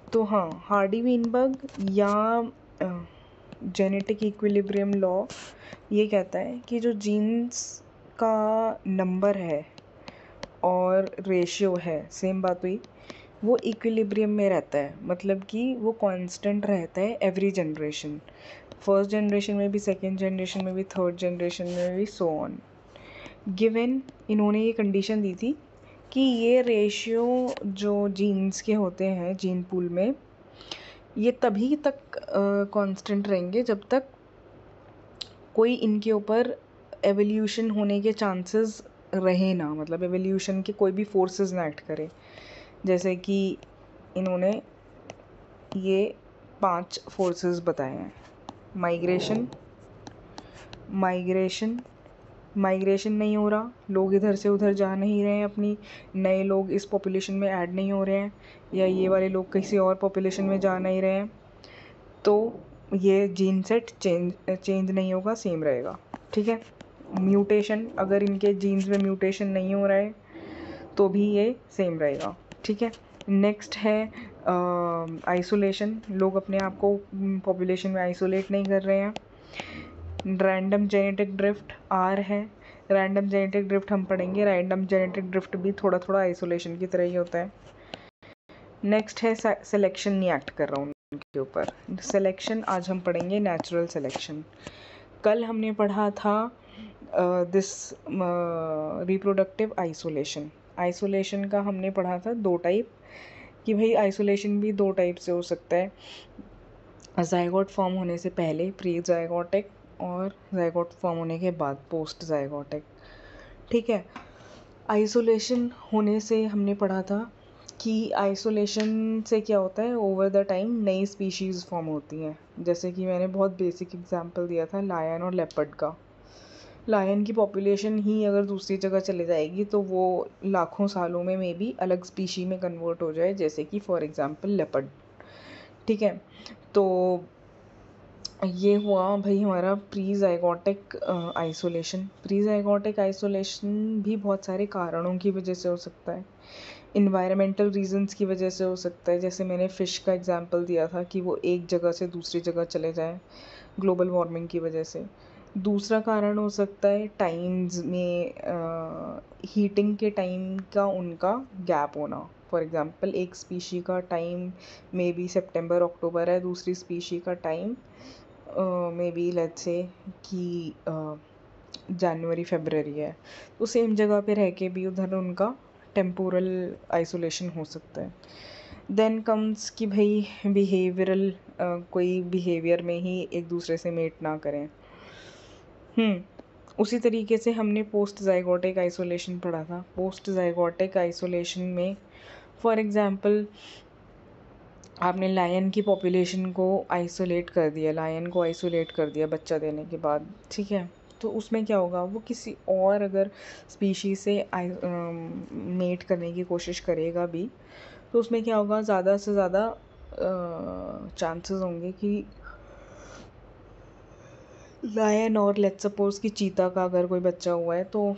तो हाँ, Hardy Weinberg या जेनेटिक इक्विलिब्रियम लॉ ये कहता है कि जो जीन्स का नंबर है और रेशियो है, सेम बात हुई, वो इक्विलिब्रियम में रहता है, मतलब कि वो कांस्टेंट रहता है एवरी जनरेशन, फर्स्ट जनरेशन में भी, सेकेंड जनरेशन में भी, थर्ड जनरेशन में भी, सो ऑन। गिवन इन्होंने ये कंडीशन दी थी कि ये रेशियो जो जीन्स के होते हैं जीन पूल में, ये तभी तक कांस्टेंट रहेंगे जब तक कोई इनके ऊपर एवोल्यूशन होने के चांसेस रहे ना, मतलब एवोल्यूशन के कोई भी फोर्सेस ना एक्ट करे। जैसे कि इन्होंने ये 5 फोर्सेस बताए हैं। माइग्रेशन माइग्रेशन नहीं हो रहा, लोग इधर से उधर जा नहीं रहे हैं, अपनी नए लोग इस पॉपुलेशन में ऐड नहीं हो रहे हैं, या ये वाले लोग किसी और पॉपुलेशन में जा नहीं रहे हैं, तो ये जीन सेट चेंज नहीं होगा, सेम रहेगा। ठीक है। म्यूटेशन, अगर इनके जीन्स में म्यूटेशन नहीं हो रहा है तो भी ये सेम रहेगा। ठीक है। नेक्स्ट है आइसोलेशन, लोग अपने आप को पॉपुलेशन में आइसोलेट नहीं कर रहे हैं। रैंडम जेनेटिक ड्रिफ्ट आर है, रैंडम जेनेटिक ड्रिफ्ट हम पढ़ेंगे। रैंडम जेनेटिक ड्रिफ्ट भी थोड़ा थोड़ा आइसोलेशन की तरह ही होता है। नेक्स्ट है सिलेक्शन, नहीं एक्ट कर रहा हूँ उनके ऊपर। सिलेक्शन आज हम पढ़ेंगे नेचुरल सिलेक्शन। कल हमने पढ़ा था दिस रिप्रोडक्टिव आइसोलेशन। आइसोलेशन का हमने पढ़ा था 2 टाइप, कि भाई आइसोलेशन भी 2 टाइप से हो सकता है, ज़ाइगोट फॉर्म होने से पहले प्री ज़ाइगोटिक, और ज़ाइगोट फॉर्म होने के बाद पोस्ट ज़ाइगोटिक। ठीक है। आइसोलेशन होने से हमने पढ़ा था कि आइसोलेशन से क्या होता है, ओवर द टाइम नई स्पीशीज़ फॉर्म होती हैं। जैसे कि मैंने बहुत बेसिक एग्जांपल दिया था लायन और लेपर्ड का। लायन की पॉपुलेशन ही अगर दूसरी जगह चले जाएगी तो वो लाखों सालों में मे बी अलग स्पीशी में कन्वर्ट हो जाए, जैसे कि फॉर एग्जांपल लेपर्ड। ठीक है। तो ये हुआ भाई हमारा प्री ज़ाइगोटिक आइसोलेशन। प्री ज़ाइगोटिक आइसोलेशन भी बहुत सारे कारणों की वजह से हो सकता है, इन्वायरमेंटल रीजंस की वजह से हो सकता है। जैसे मैंने फ़िश का एग्जांपल दिया था कि वो एक जगह से दूसरी जगह चले जाएं ग्लोबल वार्मिंग की वजह से। दूसरा कारण हो सकता है टाइम्स में हीटिंग के टाइम का उनका गैप होना। फॉर एग्जांपल एक स्पीशी का टाइम मे बी सितंबर अक्टूबर है, दूसरी स्पीशी का time may be let's say कि जनवरी फरवरी है, तो सेम जगह पे रह के भी उधर उनका टेम्पोरल आइसोलेशन हो सकता है। देन कम्स कि भाई बिहेवियरल, कोई बिहेवियर में ही एक दूसरे से मेट ना करें। उसी तरीके से हमने पोस्ट ज़ाइगोटिक आइसोलेशन पढ़ा था। पोस्ट ज़ाइगोटिक आइसोलेशन में फॉर एग्जांपल आपने लायन की पॉपुलेशन को आइसोलेट कर दिया, लायन को आइसोलेट कर दिया बच्चा देने के बाद। ठीक है। तो उसमें क्या होगा, वो किसी और अगर स्पीशी से मेट करने की कोशिश करेगा भी, तो उसमें क्या होगा, ज़्यादा से ज़्यादा चांसेस होंगे कि लायन और लेट्स सपोज कि चीता का अगर कोई बच्चा हुआ है तो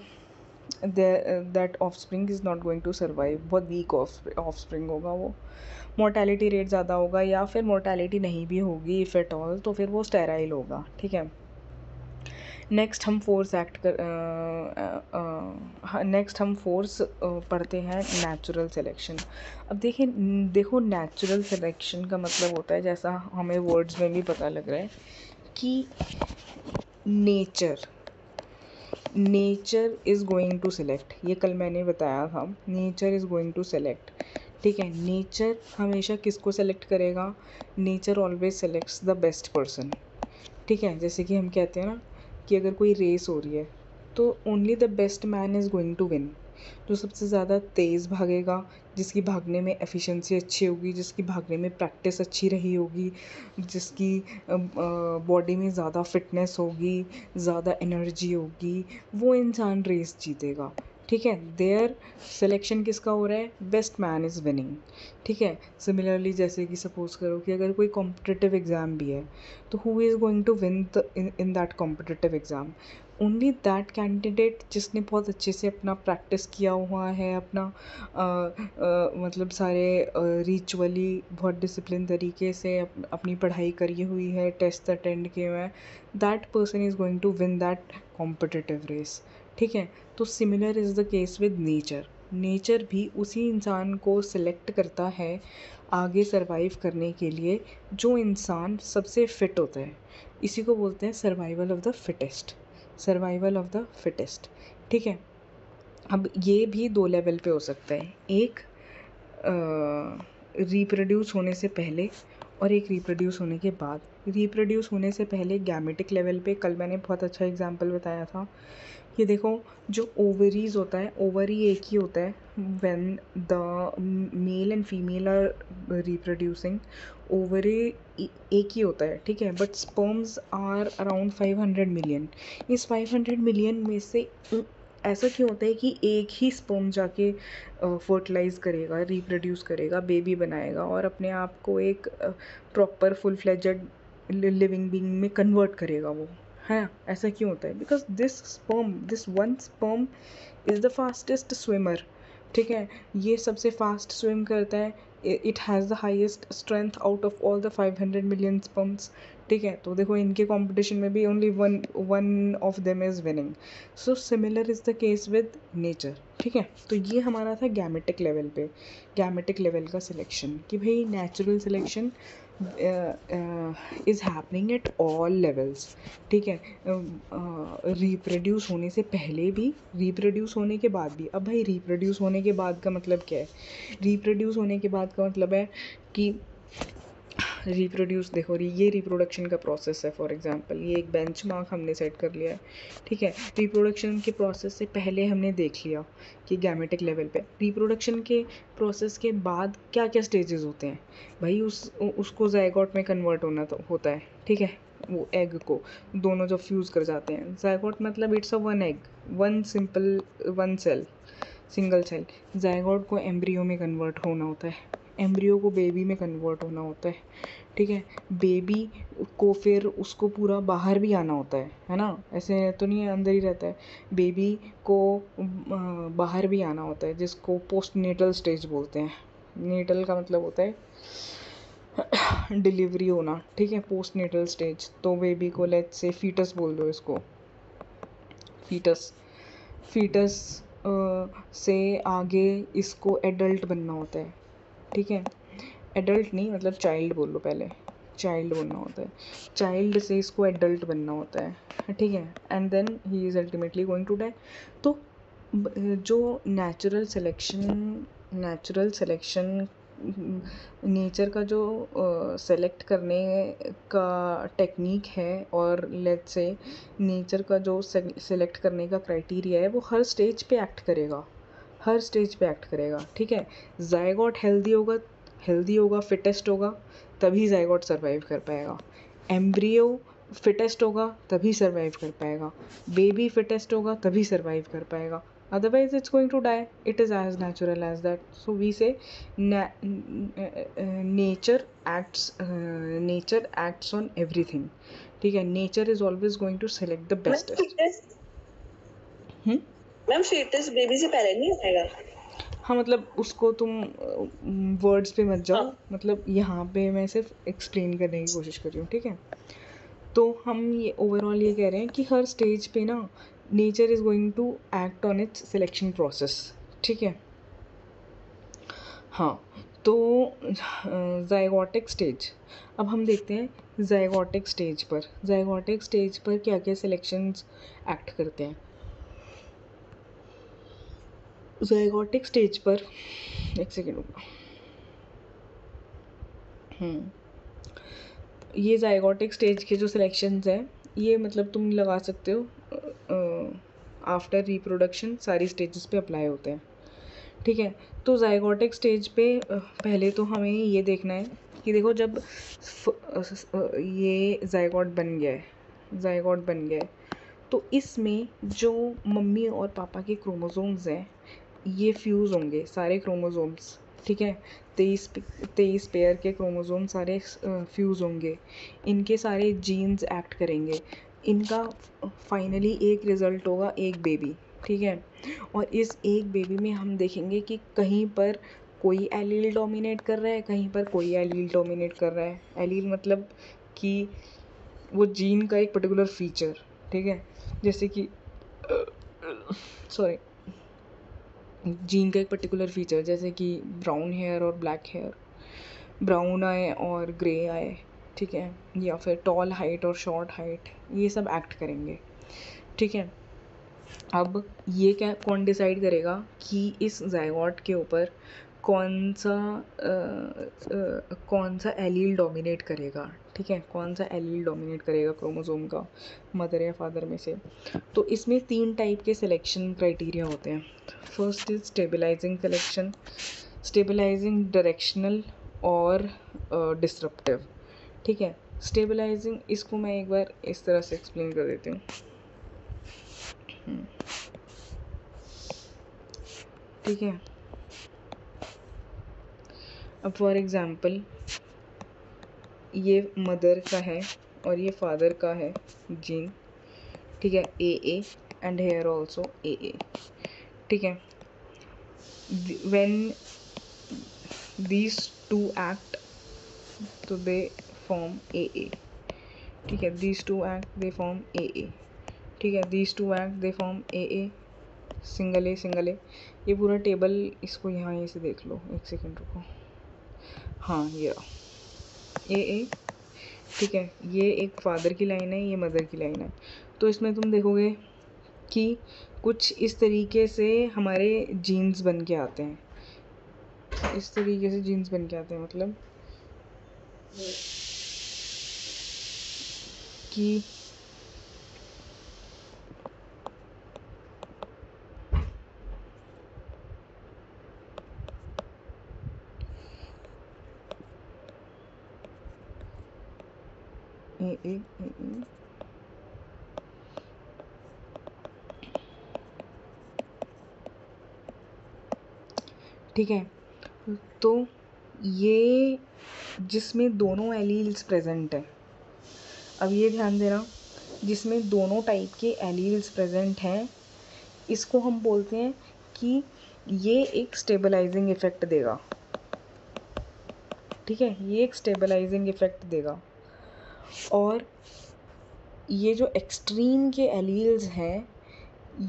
that offspring is not going to survive, बहुत वीक ऑफस्प्रिंग होगा, वो मोर्टेलिटी रेट ज़्यादा होगा, या फिर मोर्टेलिटी नहीं भी होगी इफ़ एट ऑल तो फिर वो स्टेराइल होगा। ठीक है। नेक्स्ट हम फोर्स पढ़ते हैं नेचुरल सिलेक्शन। अब देखो नेचुरल सिलेक्शन का मतलब होता है, जैसा हमें वर्ड्स में भी पता लग रहा है, कि nature is going to select. ये कल मैंने बताया था, nature is going to select. ठीक है। नेचर हमेशा किसको सेलेक्ट करेगा, nature always selects the best person. ठीक है। जैसे कि हम कहते हैं ना कि अगर कोई रेस हो रही है तो only the best man is going to win. जो सबसे ज़्यादा तेज़ भागेगा, जिसकी भागने में एफिशिएंसी अच्छी होगी, जिसकी भागने में प्रैक्टिस अच्छी रही होगी, जिसकी बॉडी में ज़्यादा फिटनेस होगी, ज़्यादा एनर्जी होगी, वो इंसान रेस जीतेगा। ठीक है। देयर सिलेक्शन किसका हो रहा है, बेस्ट मैन इज़ विनिंग। ठीक है। सिमिलरली जैसे कि सपोज़ करो कि अगर कोई कॉम्पिटिटिव एग्ज़ाम भी है तो who is going to win in that competitive exam, only that candidate जिसने बहुत अच्छे से अपना प्रैक्टिस किया हुआ है, अपना मतलब सारे रिचुअली बहुत डिसिप्लिन तरीके से अपनी पढ़ाई करी हुई है, टेस्ट अटेंड किए हुए हैं, that person is going to win that competitive race. ठीक है, तो similar is the case with nature. Nature भी उसी इंसान को सिलेक्ट करता है आगे सरवाइव करने के लिए जो इंसान सबसे फिट होता है। इसी को बोलते हैं survival of the fittest, survival of the fittest. ठीक है, अब ये भी दो लेवल पे हो सकता है, एक रिप्रोड्यूस होने से पहले और एक रिप्रोड्यूस होने के बाद। रिप्रोड्यूस होने से पहले गैमेटिक लेवल पे, कल मैंने बहुत अच्छा एग्जांपल बताया था कि देखो जो ओवरीज होता है, ओवरी एक ही होता है when the male and female are reproducing, ovary एक ही होता है। ठीक है, but sperms are around 500 million. इस 500 मिलियन में से ऐसा क्यों होता है कि एक ही स्पर्म जाके फर्टिलाइज करेगा, रिप्रोड्यूस करेगा, बेबी बनाएगा और अपने आप को एक proper full fledged living being में कन्वर्ट करेगा वो, है? ऐसा क्यों होता है? Because this one sperm is the fastest swimmer. ठीक है, ये सबसे फास्ट स्विम करता है, it has the highest strength out of all the 500 million sperms. ठीक है, तो देखो इनके कंपटीशन में भी only one of them is winning. So similar is the case with nature. ठीक है, तो ये हमारा था गैमेटिक लेवल पे, गैमेटिक लेवल का सिलेक्शन, कि भाई natural selection is happening at all levels. ठीक है, रिप्रोड्यूस होने से पहले भी, रिप्रोड्यूस होने के बाद भी। अब भाई रिप्रोड्यूस होने के बाद का मतलब क्या है? रिप्रोड्यूस होने के बाद का मतलब है कि रिप्रोड्यूस, देखो ये रिप्रोडक्शन का प्रोसेस है। फॉर एग्जांपल ये एक बेंचमार्क हमने सेट कर लिया है। ठीक है, रिप्रोडक्शन के प्रोसेस से पहले हमने देख लिया कि गैमेटिक लेवल पे। रिप्रोडक्शन के प्रोसेस के बाद क्या क्या स्टेजेस होते हैं भाई? उसको ज़ायगोट में कन्वर्ट होना तो होता है। ठीक है, वो एग को दोनों जब फ्यूज़ कर जाते हैं, ज़ायगोट मतलब it's a one egg, one simple, one cell, single cell. Zygote को एम्ब्रियो में कन्वर्ट होना होता है, एम्ब्रियो को बेबी में कन्वर्ट होना होता है। ठीक है, बेबी को फिर उसको पूरा बाहर भी आना होता है ना? ऐसे तो नहीं है अंदर ही रहता है। बेबी को बाहर भी आना होता है, जिसको पोस्ट नेटल स्टेज बोलते हैं। नेटल का मतलब होता है डिलीवरी होना। ठीक है, पोस्ट नेटल स्टेज। तो बेबी को लेट्स से फीटस बोल दो इसको, फीटस। फीटस से आगे इसको एडल्ट बनना होता है। ठीक है, एडल्ट नहीं, मतलब चाइल्ड बोल लो, पहले चाइल्ड बनना होता है। चाइल्ड से इसको एडल्ट बनना होता है। ठीक है, and then he is ultimately going to die. तो जो नेचुरल सिलेक्शन नेचर का जो सेलेक्ट करने का टेक्निक है, और लेट्स से नेचर का जो सेलेक्ट करने का क्राइटेरिया है, वो हर स्टेज पे एक्ट करेगा, हर स्टेज पे एक्ट करेगा। ठीक है, ज़ायगोट हेल्दी होगा, फिटेस्ट होगा, तभी ज़ायगोट सर्वाइव कर पाएगा। एम्ब्रियो फिटेस्ट होगा तभी सर्वाइव कर पाएगा। बेबी फिटेस्ट होगा तभी सर्वाइव कर पाएगा, otherwise it's going to die. It is as natural as that. So we say nature acts on everything. ठीक है, nature is always going to select the bestest. Ma'am foetus baby से पहले नहीं आएगा? हाँ, मतलब उसको तुम वर्ड्स पे मत जाओ, मतलब यहाँ पे मैं सिर्फ एक्सप्लेन करने की कोशिश कर रही हूँ। ठीक है, तो हम ये ओवरऑल ये कह रहे हैं कि हर स्टेज पे ना nature is going to act on its selection process. ठीक है, हाँ। तो ज़ायगोटिक स्टेज, अब हम देखते हैं ज़ायगोटिक स्टेज पर क्या क्या सिलेक्शंस एक्ट करते हैं। ज़ायगोटिक स्टेज पर, एक सेकेंड रुकना। ये ज़ायगोटिक स्टेज के जो सिलेक्शंस हैं, ये मतलब तुम लगा सकते हो आफ्टर रिप्रोडक्शन सारी स्टेजेस पे अप्लाई होते हैं। ठीक है, तो ज़ायगोटिक स्टेज पे पहले तो हमें ये देखना है कि देखो जब ये ज़ायगोट बन गया है, तो इसमें जो मम्मी और पापा के क्रोमोसोम्स हैं, ये फ्यूज़ होंगे सारे क्रोमोसोम्स। ठीक है, 23 पेयर के क्रोमोसोम सारे फ्यूज़ होंगे, इनके सारे जीन्स एक्ट करेंगे। इनका फाइनली एक रिज़ल्ट होगा, एक बेबी, ठीक है। और इस एक बेबी में हम देखेंगे कि कहीं पर कोई एलील डोमिनेट कर रहा है, कहीं पर कोई एलील डोमिनेट कर रहा है। एलील मतलब कि वो जीन का एक पर्टिकुलर फीचर, ठीक है। जैसे कि सॉरी, जीन का एक पर्टिकुलर फीचर, जैसे कि ब्राउन हेयर और ब्लैक हेयर, ब्राउन आए और ग्रे आए, ठीक है, या फिर टॉल हाइट और शॉर्ट हाइट, ये सब एक्ट करेंगे, ठीक है। अब ये क्या कौन डिसाइड करेगा कि इस ज़ायगोट के ऊपर कौन सा एलील डोमिनेट करेगा, ठीक है, कौन सा एलील डोमिनेट करेगा क्रोमोसोम का, मदर या फादर में से। तो इसमें 3 टाइप के सिलेक्शन क्राइटेरिया होते हैं। First is stabilising selection, stabilising, directional और डिसरप्टिव, ठीक है। स्टेबलाइजिंग, इसको मैं एक बार इस तरह से एक्सप्लेन कर देती हूँ, ठीक है। अब फॉर एग्ज़ाम्पल ये मदर का है और ये फादर का है जीन, ठीक है, A and here also A, ठीक है। व्हेन दीज टू एक्ट तो दे फॉर्म ए, ठीक है, these two act they form A, ठीक है, these two act they form A, single A. ये पूरा टेबल, इसको यहाँ ये से देख लो, एक सेकेंड रुको, हाँ ये ए, ठीक है, ये एक फादर की लाइन है, ये मदर की लाइन है। तो इसमें तुम देखोगे कि कुछ इस तरीके से हमारे जीन्स बन के आते हैं, इस तरीके से जीन्स बन के आते हैं, मतलब कि ए, ठीक है। तो ये जिसमें दोनों एलील्स प्रेजेंट है, अब ये ध्यान देना, जिसमें दोनों टाइप के एलील्स प्रेजेंट हैं, इसको हम बोलते हैं कि ये एक स्टेबलाइजिंग इफ़ेक्ट देगा, ठीक है, ये एक स्टेबलाइजिंग इफ़ेक्ट देगा। और ये जो एक्सट्रीम के एलील्स हैं,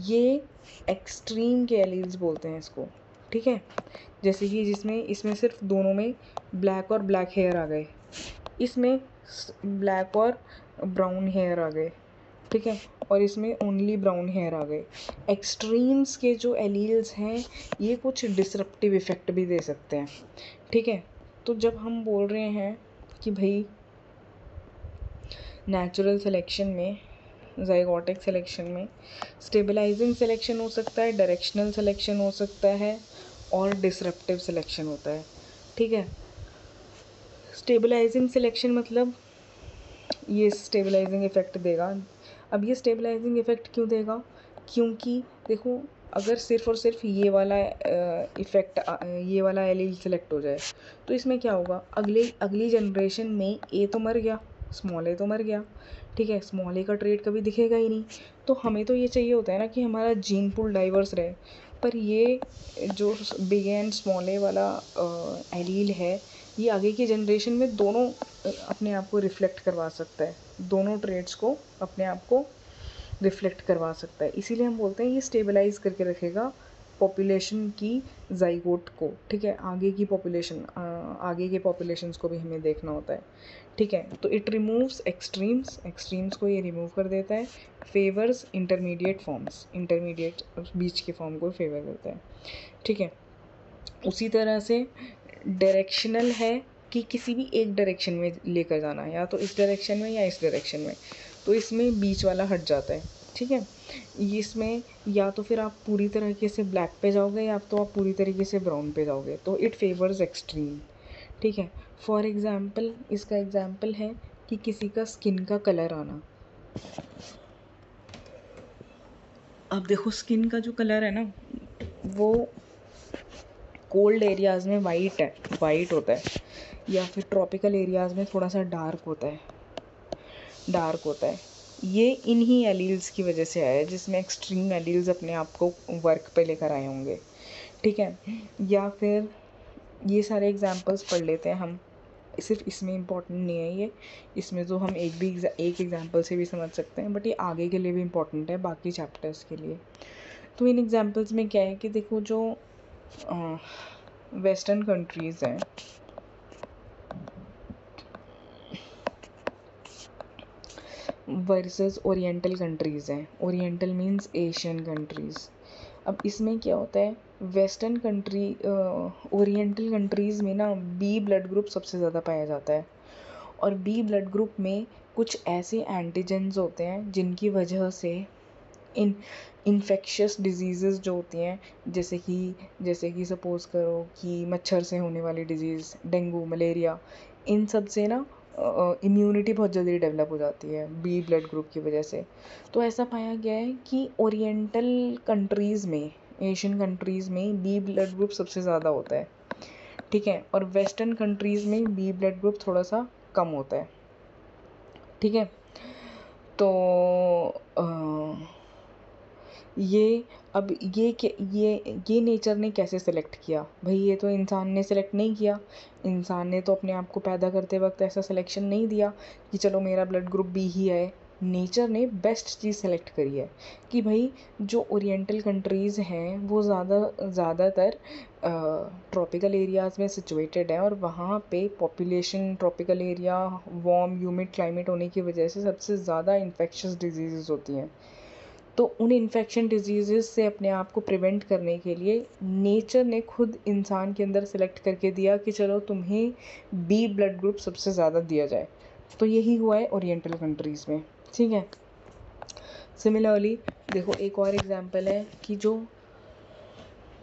ये एक्सट्रीम के एलील्स बोलते हैं इसको, ठीक है। जैसे कि इसमें सिर्फ दोनों में ब्लैक और ब्लैक हेयर आ गए, इसमें ब्लैक और ब्राउन हेयर आ गए, ठीक है, और इसमें ओनली ब्राउन हेयर आ गए। एक्सट्रीम्स के जो एलील्स हैं, ये कुछ डिसरप्टिव इफ़ेक्ट भी दे सकते हैं, ठीक है। तो जब हम बोल रहे हैं कि भाई नेचुरल सिलेक्शन में, ज़ाइगोटिक सिलेक्शन में स्टेबलाइजिंग सिलेक्शन हो सकता है, डायरेक्शनल सिलेक्शन हो सकता है और डिसरप्टिव सिलेक्शन होता है, ठीक है। स्टेबलाइजिंग सिलेक्शन मतलब ये स्टेबलाइजिंग इफ़ेक्ट देगा। अब ये स्टेबलाइजिंग इफ़ेक्ट क्यों देगा? क्योंकि देखो, अगर सिर्फ़ और सिर्फ ये वाला इफ़ेक्ट, ये वाला एलील सेलेक्ट हो जाए तो इसमें क्या होगा, अगली जनरेशन में ए तो मर गया, स्मॉल ए तो मर गया, ठीक है, स्मॉल ए का ट्रेड कभी दिखेगा ही नहीं। तो हमें तो ये चाहिए होता है ना कि हमारा जीन पूल डाइवर्स रहे, पर ये जो बिग एंड स्मॉल ए वाला एलील है, ये आगे की जनरेशन में दोनों अपने आप को रिफ़्लेक्ट करवा सकता है, दोनों ट्रेड्स को अपने आप को रिफ़्लेक्ट करवा सकता है। इसीलिए हम बोलते हैं ये स्टेबलाइज करके रखेगा पॉपुलेशन की ज़ाइगोट को, ठीक है। आगे की पॉपुलेशन, आगे के पॉपुलेशंस को भी हमें देखना होता है, ठीक है। तो इट रिमूव्स एक्सट्रीम्स को ये रिमूव कर देता है, फेवर्स इंटरमीडिएट फॉर्म्स, इंटरमीडिएट बीच के फॉर्म को फेवर करता है, ठीक है। उसी तरह से डायरेक्शनल है कि किसी भी एक डायरेक्शन में लेकर जाना है, या तो इस डायरेक्शन में या इस डायरेक्शन में, तो इसमें बीच वाला हट जाता है, ठीक है। इसमें या तो फिर आप पूरी तरीके से ब्लैक पे जाओगे या तो आप पूरी तरीके से ब्राउन पे जाओगे, तो इट फेवर्स एक्सट्रीम, ठीक है। फॉर एग्ज़ाम्पल, इसका एग्ज़ाम्पल है कि किसी का स्किन का कलर आना। अब देखो, स्किन का जो कलर है ना, वो कोल्ड एरियाज़ में वाइट होता है, या फिर ट्रॉपिकल एरियाज़ में थोड़ा सा डार्क होता है, ये इन्हीं एलील्स की वजह से आया है, जिसमें एक्सट्रीम एलील्स अपने आप को वर्क पे लेकर आए होंगे, ठीक है। या फिर ये सारे एग्जांपल्स पढ़ लेते हैं हम, सिर्फ इसमें इम्पॉर्टेंट नहीं है ये, इसमें तो हम एक एग्जांपल से भी समझ सकते हैं, बट ये आगे के लिए भी इम्पॉर्टेंट है, बाकी चैप्टर्स के लिए। तो इन एग्जांपल्स में क्या है कि देखो, जो वेस्टर्न कंट्रीज़ हैं, वर्सेस ओरिएंटल कंट्रीज़ हैं। Oriental means Asian countries. अब इसमें क्या होता है, वेस्टर्न कंट्री ओरिएंटल कंट्रीज़ में ना बी ब्लड ग्रुप सबसे ज़्यादा पाया जाता है, और बी ब्लड ग्रुप में कुछ ऐसे एंटीजेंस होते हैं जिनकी वजह से इन्फेक्शियस डिजीज़ जो होती हैं, जैसे कि सपोज़ करो कि मच्छर से होने वाली डिजीज़, डेंगू, मलेरिया, इन सब से ना इम्यूनिटी बहुत जल्दी डेवलप हो जाती है बी ब्लड ग्रुप की वजह से। तो ऐसा पाया गया है कि ओरिएंटल कंट्रीज़ में, एशियन कंट्रीज़ में बी ब्लड ग्रुप सबसे ज़्यादा होता है, ठीक है, और वेस्टर्न कंट्रीज़ में बी ब्लड ग्रुप थोड़ा सा कम होता है, ठीक है। तो ये अब ये नेचर ने कैसे सेलेक्ट किया भाई? ये तो इंसान ने सेलेक्ट नहीं किया। इंसान ने तो अपने आप को पैदा करते वक्त ऐसा सिलेक्शन नहीं दिया कि चलो मेरा ब्लड ग्रुप बी ही है। नेचर ने बेस्ट चीज़ सेलेक्ट करी है कि भाई जो ओरिएंटल कंट्रीज़ हैं वो ज़्यादातर ट्रॉपिकल एरियाज़ में सिचुएटेड है, और वहाँ पे population, tropical area, warm humid climate होने की वजह से सबसे ज़्यादा इन्फेक्शियस डिजीज़ होती हैं। तो उन इन्फेक्शन डिजीज़ से अपने आप को प्रिवेंट करने के लिए नेचर ने खुद इंसान के अंदर सेलेक्ट करके दिया कि चलो तुम्हें बी ब्लड ग्रुप सबसे ज़्यादा दिया जाए। तो यही हुआ है ओरिएंटल कंट्रीज़ में, ठीक है। सिमिलरली देखो, एक और एग्जांपल है कि जो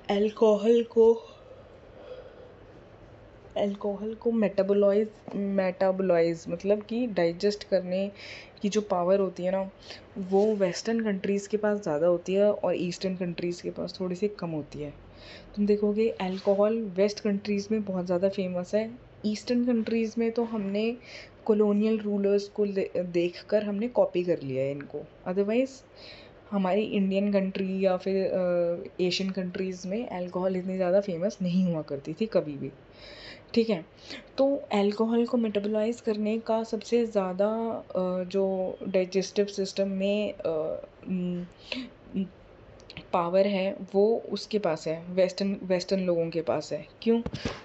अल्कोहल को मेटाबोलाइज मतलब कि डाइजेस्ट करने की जो पावर होती है ना, वो वेस्टर्न कंट्रीज़ के पास ज़्यादा होती है और ईस्टर्न कंट्रीज़ के पास थोड़ी सी कम होती है। तुम देखोगे अल्कोहल वेस्ट कंट्रीज़ में बहुत ज़्यादा फेमस है। ईस्टर्न कंट्रीज़ में तो हमने कॉलोनियल रूलर्स को देखकर हमने कॉपी कर लिया है इनको, अदरवाइज़ हमारी इंडियन कंट्री या फिर एशियन कंट्रीज़ में अल्कोहल इतनी ज़्यादा फेमस नहीं हुआ करती थी कभी भी, ठीक है। तो अल्कोहल को मेटाबोलाइज़ करने का सबसे ज़्यादा जो डाइजेस्टिव सिस्टम में पावर है वो उसके पास है, वेस्टर्न लोगों के पास है। क्यों?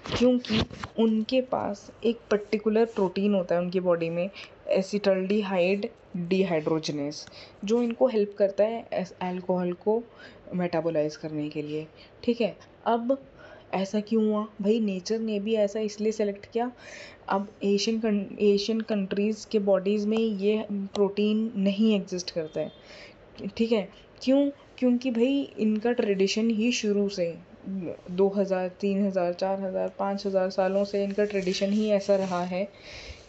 क्योंकि उनके पास एक पर्टिकुलर प्रोटीन होता है उनकी बॉडी में, एसिटल्डिहाइड डिहाइड्रोजनेस, जो इनको हेल्प करता है अल्कोहल को मेटाबोलाइज़ करने के लिए, ठीक है। अब ऐसा क्यों हुआ भाई? नेचर ने भी ऐसा इसलिए सेलेक्ट किया। अब एशियन कंट्रीज़ के बॉडीज़ में ये प्रोटीन नहीं एग्जिस्ट करता है, ठीक है। क्यों? क्योंकि भाई इनका ट्रेडिशन ही शुरू से 2000, 3000, 4000, 5000 सालों से इनका ट्रेडिशन ही ऐसा रहा है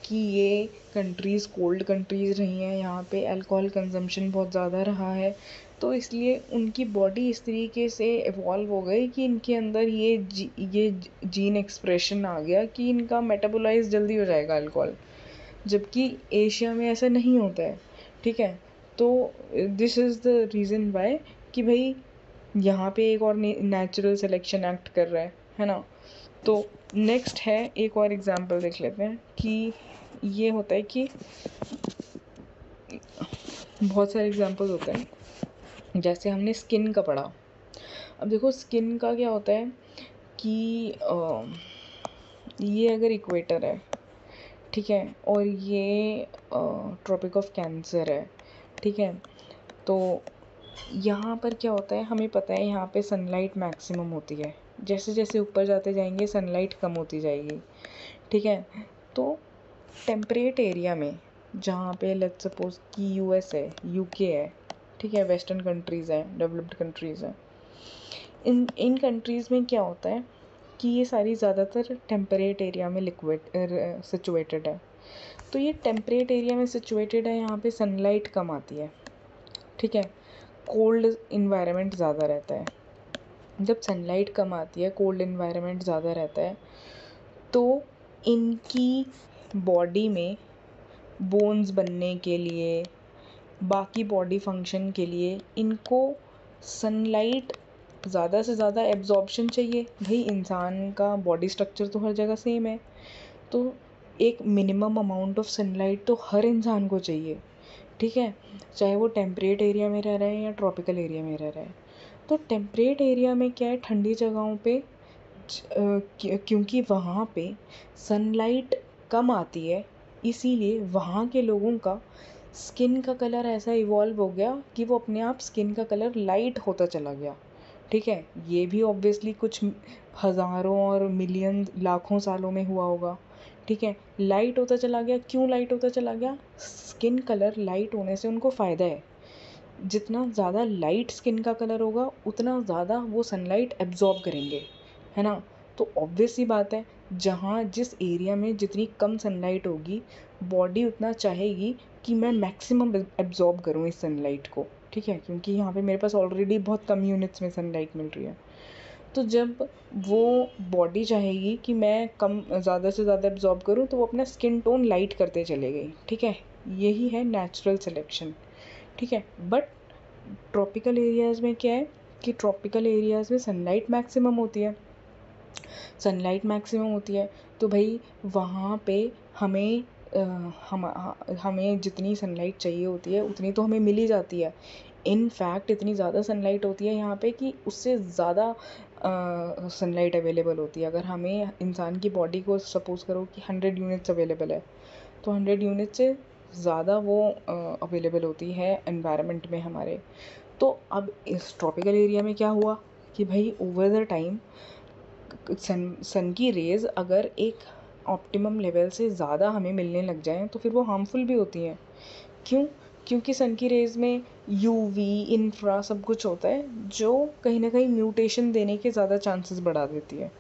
कि ये कंट्रीज़ कोल्ड कंट्रीज़ रही हैं, यहाँ पे अल्कोहल कंजम्पशन बहुत ज़्यादा रहा है। तो इसलिए उनकी बॉडी इस तरीके से इवॉल्व हो गई कि इनके अंदर ये जीन एक्सप्रेशन आ गया कि इनका मेटाबोलाइज जल्दी हो जाएगा अल्कोहल, जबकि एशिया में ऐसा नहीं होता है, ठीक है। तो this is the reason why कि भाई यहाँ पे एक और नेचुरल सिलेक्शन एक्ट कर रहा है ना। तो नेक्स्ट है, एक और एग्जांपल देख लेते हैं कि ये होता है कि बहुत सारे एग्जांपल होते हैं, जैसे हमने स्किन का पढ़ा। अब देखो स्किन का क्या होता है कि ये अगर इक्वेटर है, ठीक है, और ये ट्रॉपिक ऑफ कैंसर है, ठीक है। तो यहाँ पर क्या होता है, हमें पता है यहाँ पे सनलाइट मैक्सिमम होती है, जैसे जैसे ऊपर जाते जाएंगे सनलाइट कम होती जाएगी, ठीक है। तो टेम्परेट एरिया में, जहाँ पे लेट्स सपोज कि यूएस है, यूके है, ठीक है, वेस्टर्न कंट्रीज़ हैं, डेवलप्ड कंट्रीज़ हैं, इन कंट्रीज़ में क्या होता है कि ये सारी ज़्यादातर टेम्परेट एरिया में सिचुएटेड है। तो ये टेम्परेट एरिया में सिचुएटेड है, यहाँ पे सनलाइट कम आती है, ठीक है, कोल्ड इन्वायरमेंट ज़्यादा रहता है। जब सनलाइट कम आती है, कोल्ड इन्वायरमेंट ज़्यादा रहता है, तो इनकी बॉडी में बोन्स बनने के लिए, बाकी बॉडी फंक्शन के लिए इनको सनलाइट ज़्यादा से ज़्यादा एब्जॉर्प्शन चाहिए। भाई इंसान का बॉडी स्ट्रक्चर तो हर जगह सेम है, तो एक मिनिमम अमाउंट ऑफ सनलाइट तो हर इंसान को चाहिए, ठीक है, चाहे वो टेम्परेट एरिया में रह रहे हैं या ट्रॉपिकल एरिया में रह रहे हैं। तो टेम्परेट एरिया में क्या है, ठंडी जगहों पे क्योंकि वहाँ पे सनलाइट कम आती है, इसीलिए वहाँ के लोगों का स्किन का कलर ऐसा इवॉल्व हो गया कि वो अपने आप स्किन का कलर लाइट होता चला गया, ठीक है। ये भी ऑब्वियसली कुछ हज़ारों और मिलियन लाखों सालों में हुआ होगा, ठीक है। लाइट होता चला गया, क्यों लाइट होता चला गया? स्किन कलर लाइट होने से उनको फ़ायदा है। जितना ज़्यादा लाइट स्किन का कलर होगा उतना ज़्यादा वो सनलाइट एब्जॉर्ब करेंगे, है ना। तो ऑब्वियस सी बात है, जहाँ जिस एरिया में जितनी कम सनलाइट होगी, बॉडी उतना चाहेगी कि मैं मैक्सिमम एब्जॉर्ब करूँ इस सनलाइट को, ठीक है, क्योंकि यहाँ पे मेरे पास ऑलरेडी बहुत कम यूनिट्स में सनलाइट मिल रही है। तो जब वो बॉडी चाहेगी कि मैं कम ज़्यादा से ज़्यादा एब्जॉर्ब करूँ, तो वो अपना स्किन टोन लाइट करते चले गई, ठीक है। यही है नेचुरल सिलेक्शन, ठीक है। बट ट्रॉपिकल एरियाज़ में क्या है कि ट्रॉपिकल एरियाज़ में सनलाइट मैक्सिमम होती है, तो भाई वहाँ पे हमें हमें जितनी सनलाइट चाहिए होती है उतनी तो हमें मिल ही जाती है। इनफैक्ट इतनी ज़्यादा सनलाइट होती है यहाँ पे कि उससे ज़्यादा सनलाइट अवेलेबल होती है। अगर हमें इंसान की बॉडी को सपोज़ करो कि 100 यूनिट्स अवेलेबल है, तो 100 यूनिट से ज़्यादा वो अवेलेबल होती है एनवायरनमेंट में हमारे। तो अब इस ट्रॉपिकल एरिया में क्या हुआ कि भाई ओवर द टाइम सन की रेज़ अगर एक ऑप्टिमम लेवल से ज़्यादा हमें मिलने लग जाएँ तो फिर वो हार्मफुल भी होती हैं। क्यों? क्योंकि सन की रेज़ में यूवी, इंफ्रा सब कुछ होता है जो कहीं न कहीं म्यूटेशन देने के ज़्यादा चांसेस बढ़ा देती है।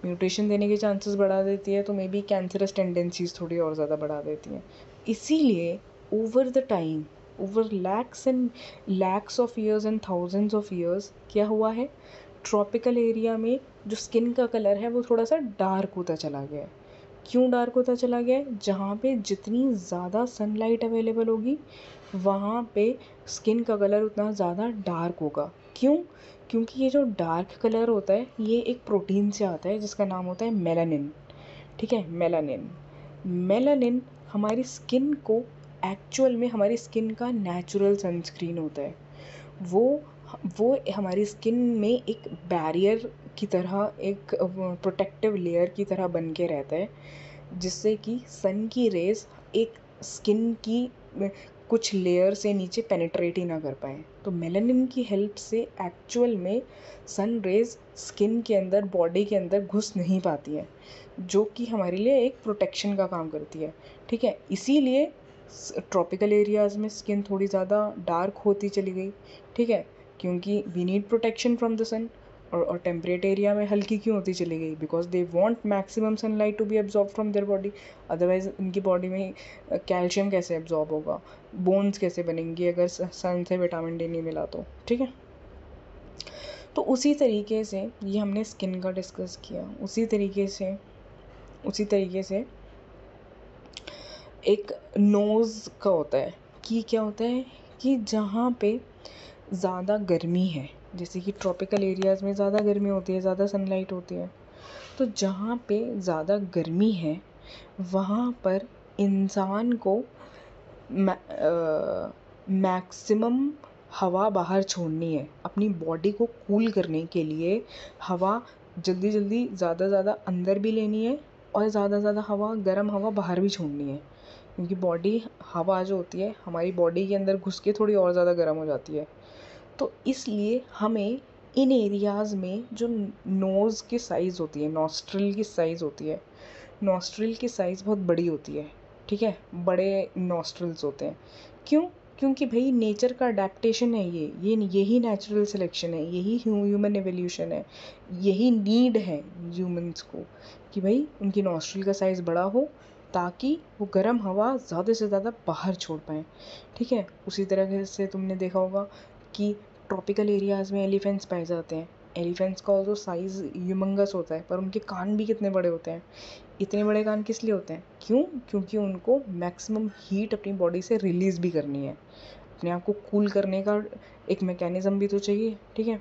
म्यूटेशन देने के चांसेस बढ़ा देती है तो मे बी कैंसरस टेंडेंसीज़ थोड़ी और ज़्यादा बढ़ा देती हैं। इसीलिए over the time, over lakhs and lakhs of years and thousands of years क्या हुआ है, ट्रॉपिकल एरिया में जो स्किन का कलर है वो थोड़ा सा डार्क होता चला गया है। क्यों डार्क होता चला गया है? जहाँ पे जितनी ज़्यादा सनलाइट अवेलेबल होगी वहाँ पे स्किन का कलर उतना ज़्यादा डार्क होगा। क्यों? क्योंकि ये जो डार्क कलर होता है ये एक प्रोटीन से आता है जिसका नाम होता है मेलानिन, ठीक है, मेलानिन। मेलानिन हमारी स्किन को एक्चुअल में हमारी स्किन का नेचुरल सनस्क्रीन होता है। वो वो हमारी स्किन में एक बैरियर की तरह, एक प्रोटेक्टिव लेयर की तरह बन के रहता है, जिससे कि सन की रेज़ एक स्किन की कुछ लेयर से नीचे पेनिट्रेट ही ना कर पाएँ। तो मेलानिन की हेल्प से एक्चुअल में सन रेज़ स्किन के अंदर, बॉडी के अंदर घुस नहीं पाती हैं, जो कि हमारे लिए एक प्रोटेक्शन का काम करती है, ठीक है। इसीलिए ट्रॉपिकल एरियाज़ में स्किन थोड़ी ज़्यादा डार्क होती चली गई, ठीक है, क्योंकि we need protection from the sun. और टेम्परेट एरिया में हल्की क्यों होती चली गई? Because they want maximum sunlight to be absorb from their body. Otherwise इनकी बॉडी में कैल्शियम कैसे एब्जॉर्ब होगा, बोन्स कैसे बनेंगी अगर सन से विटामिन डी नहीं मिला तो, ठीक है। तो उसी तरीके से ये हमने स्किन का डिस्कस किया, उसी तरीके से एक नोज़ का होता है कि क्या होता है कि जहाँ पे ज़्यादा गर्मी है, जैसे कि ट्रॉपिकल एरियाज़ में ज़्यादा गर्मी होती है, ज़्यादा सनलाइट होती है, तो जहाँ पे ज़्यादा गर्मी है वहाँ पर इंसान को मैक्सिमम हवा बाहर छोड़नी है। अपनी बॉडी को कूल करने के लिए हवा जल्दी जल्दी ज़्यादा अंदर भी लेनी है और ज़्यादा हवा, गर्म हवा बाहर भी छोड़नी है, क्योंकि बॉडी हवा जो होती है हमारी बॉडी के अंदर घुस के थोड़ी और ज़्यादा गर्म हो जाती है। तो इसलिए हमें इन एरियाज़ में जो नोज़ की साइज़ होती है, नॉस्ट्रिल की साइज़ होती है, नॉस्ट्रिल की साइज़ बहुत बड़ी होती है, ठीक है, बड़े नॉस्ट्रिल्स होते हैं। क्यों? क्योंकि भाई नेचर का अडेप्टेशन है ये यही नेचुरल सिलेक्शन है, यही ह्यूमन एवोल्यूशन है, यही नीड है ह्यूमंस को कि भाई उनकी नॉस्ट्रिल का साइज़ बड़ा हो ताकि वो गर्म हवा ज़्यादा से ज़्यादा बाहर छोड़ पाएँ, ठीक है। उसी तरह से तुमने देखा होगा कि ट्रॉपिकल एरियाज़ में एलिफेंट्स पाए जाते हैं। एलिफेंट्स का जो साइज़ ह्यूमंगस होता है, पर उनके कान भी कितने बड़े होते हैं। इतने बड़े कान किस लिए होते हैं? क्यों? क्योंकि उनको मैक्सिमम हीट अपनी बॉडी से रिलीज़ भी करनी है, अपने आप को कूल करने का एक मैकेनिज़्म भी तो चाहिए, ठीक है।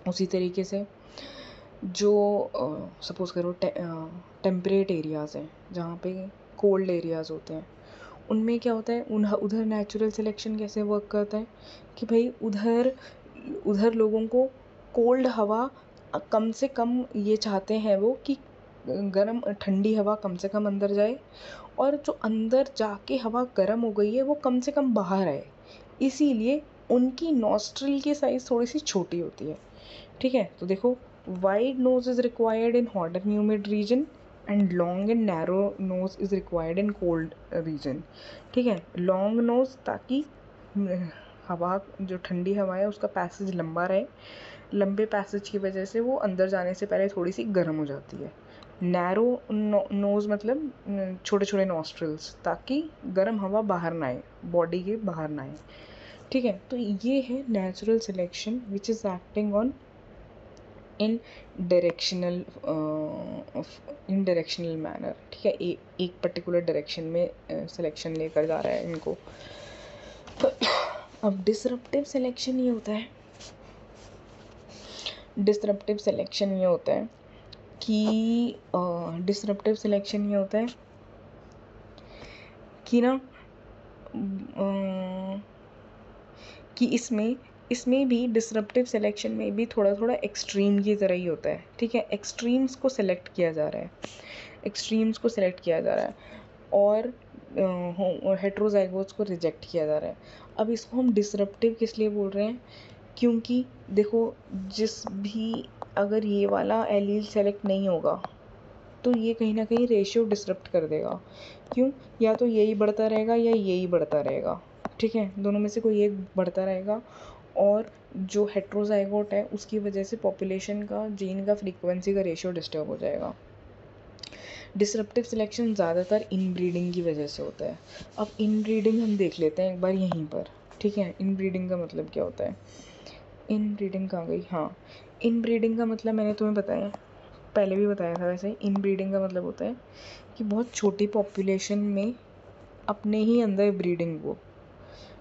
उसी तरीके से जो सपोज़ करो टेम्परेट एरियाज़ हैं जहाँ पे कोल्ड एरियाज़ होते हैं, उनमें क्या होता है, उधर नेचुरल सिलेक्शन कैसे वर्क करता है कि भाई उधर उधर लोगों को कोल्ड हवा कम से कम ये चाहते हैं वो कि गर्म ठंडी हवा कम से कम अंदर जाए, और जो अंदर जाके हवा गर्म हो गई है वो कम से कम बाहर आए। इसीलिए उनकी नॉस्ट्रिल की साइज़ थोड़ी सी छोटी होती है, ठीक है। तो देखो, wide nose is required in hot and humid region and long and narrow nose is required in cold region, ठीक है। लॉन्ग नोज ताकि हवा, जो ठंडी हवा है उसका पैसेज लंबा रहे, लंबे पैसेज की वजह से वो अंदर जाने से पहले थोड़ी सी गर्म हो जाती है। नैरो नोज़ मतलब छोटे छोटे नॉस्ट्रल्स, ताकि गर्म हवा बाहर ना आए, बॉडी के बाहर ना आए, ठीक है। तो ये है natural selection which is acting on in directional manner, ठीक है। एक पर्टिकुलर डायरेक्शन में सिलेक्शन लेकर जा रहा है इनको। अब डिसरप्टिव सिलेक्शन ये होता है, डिसरप्टिव सिलेक्शन ये होता है कि डिसरप्टिव सिलेक्शन ये होता है कि ना कि इसमें भी डिसरप्टिव सिलेक्शन में भी थोड़ा थोड़ा एक्सट्रीम की तरह ही होता है, ठीक है। एक्सट्रीम्स को सेलेक्ट किया जा रहा है, एक्सट्रीम्स को सेलेक्ट किया जा रहा है, और हेट्रोजाइगोट्स को रिजेक्ट किया जा रहा है। अब इसको हम डिसरप्टिव किस लिए बोल रहे हैं, क्योंकि देखो, जिस भी अगर ये वाला एलील सेलेक्ट नहीं होगा तो ये कहीं ना कहीं रेशियो डिसरप्ट कर देगा। क्यों? या तो यही बढ़ता रहेगा या यही बढ़ता रहेगा, ठीक है। दोनों में से कोई एक बढ़ता रहेगा, और जो हेट्रोजाइगोट है उसकी वजह से पॉपुलेशन का, जीन का फ्रीक्वेंसी का रेशियो डिस्टर्ब हो जाएगा। डिसरप्टिव सिलेक्शन ज़्यादातर इनब्रीडिंग की वजह से होता है। अब इनब्रीडिंग हम देख लेते हैं एक बार यहीं पर, ठीक है। इनब्रीडिंग का मतलब क्या होता है? इनब्रीडिंग कहाँ गई? हाँ, इनब्रीडिंग का मतलब मैंने तुम्हें बताया, पहले भी बताया था वैसे। इनब्रीडिंग का मतलब होता है कि बहुत छोटी पॉपुलेशन में अपने ही अंदर ब्रीडिंग हो,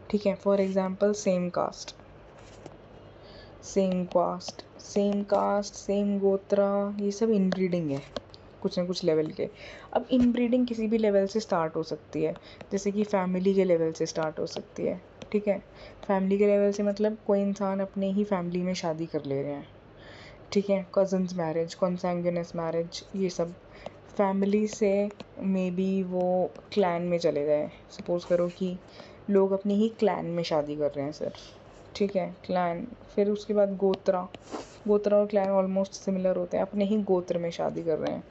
ठीक है। For example same caste, same gotra, ये सब इनब्रीडिंग है कुछ ना कुछ लेवल के। अब इनब्रीडिंग किसी भी लेवल से स्टार्ट हो सकती है, जैसे कि फैमिली के लेवल से स्टार्ट हो सकती है, ठीक है। फैमिली के लेवल से मतलब कोई इंसान अपने ही फैमिली में शादी कर ले रहे हैं, ठीक है। कज़न्स मैरिज, कॉन्सैंग्यूनियस मैरिज, ये सब फैमिली से मे बी वो क्लैन में चले गए। सपोज़ करो कि लोग अपनी ही क्लैन में शादी कर रहे हैं सिर्फ, ठीक है। क्लैन, फिर उसके बाद गोत्रा और क्लैन ऑलमोस्ट सिमिलर होते हैं, अपने ही गोत्र में शादी कर रहे हैं।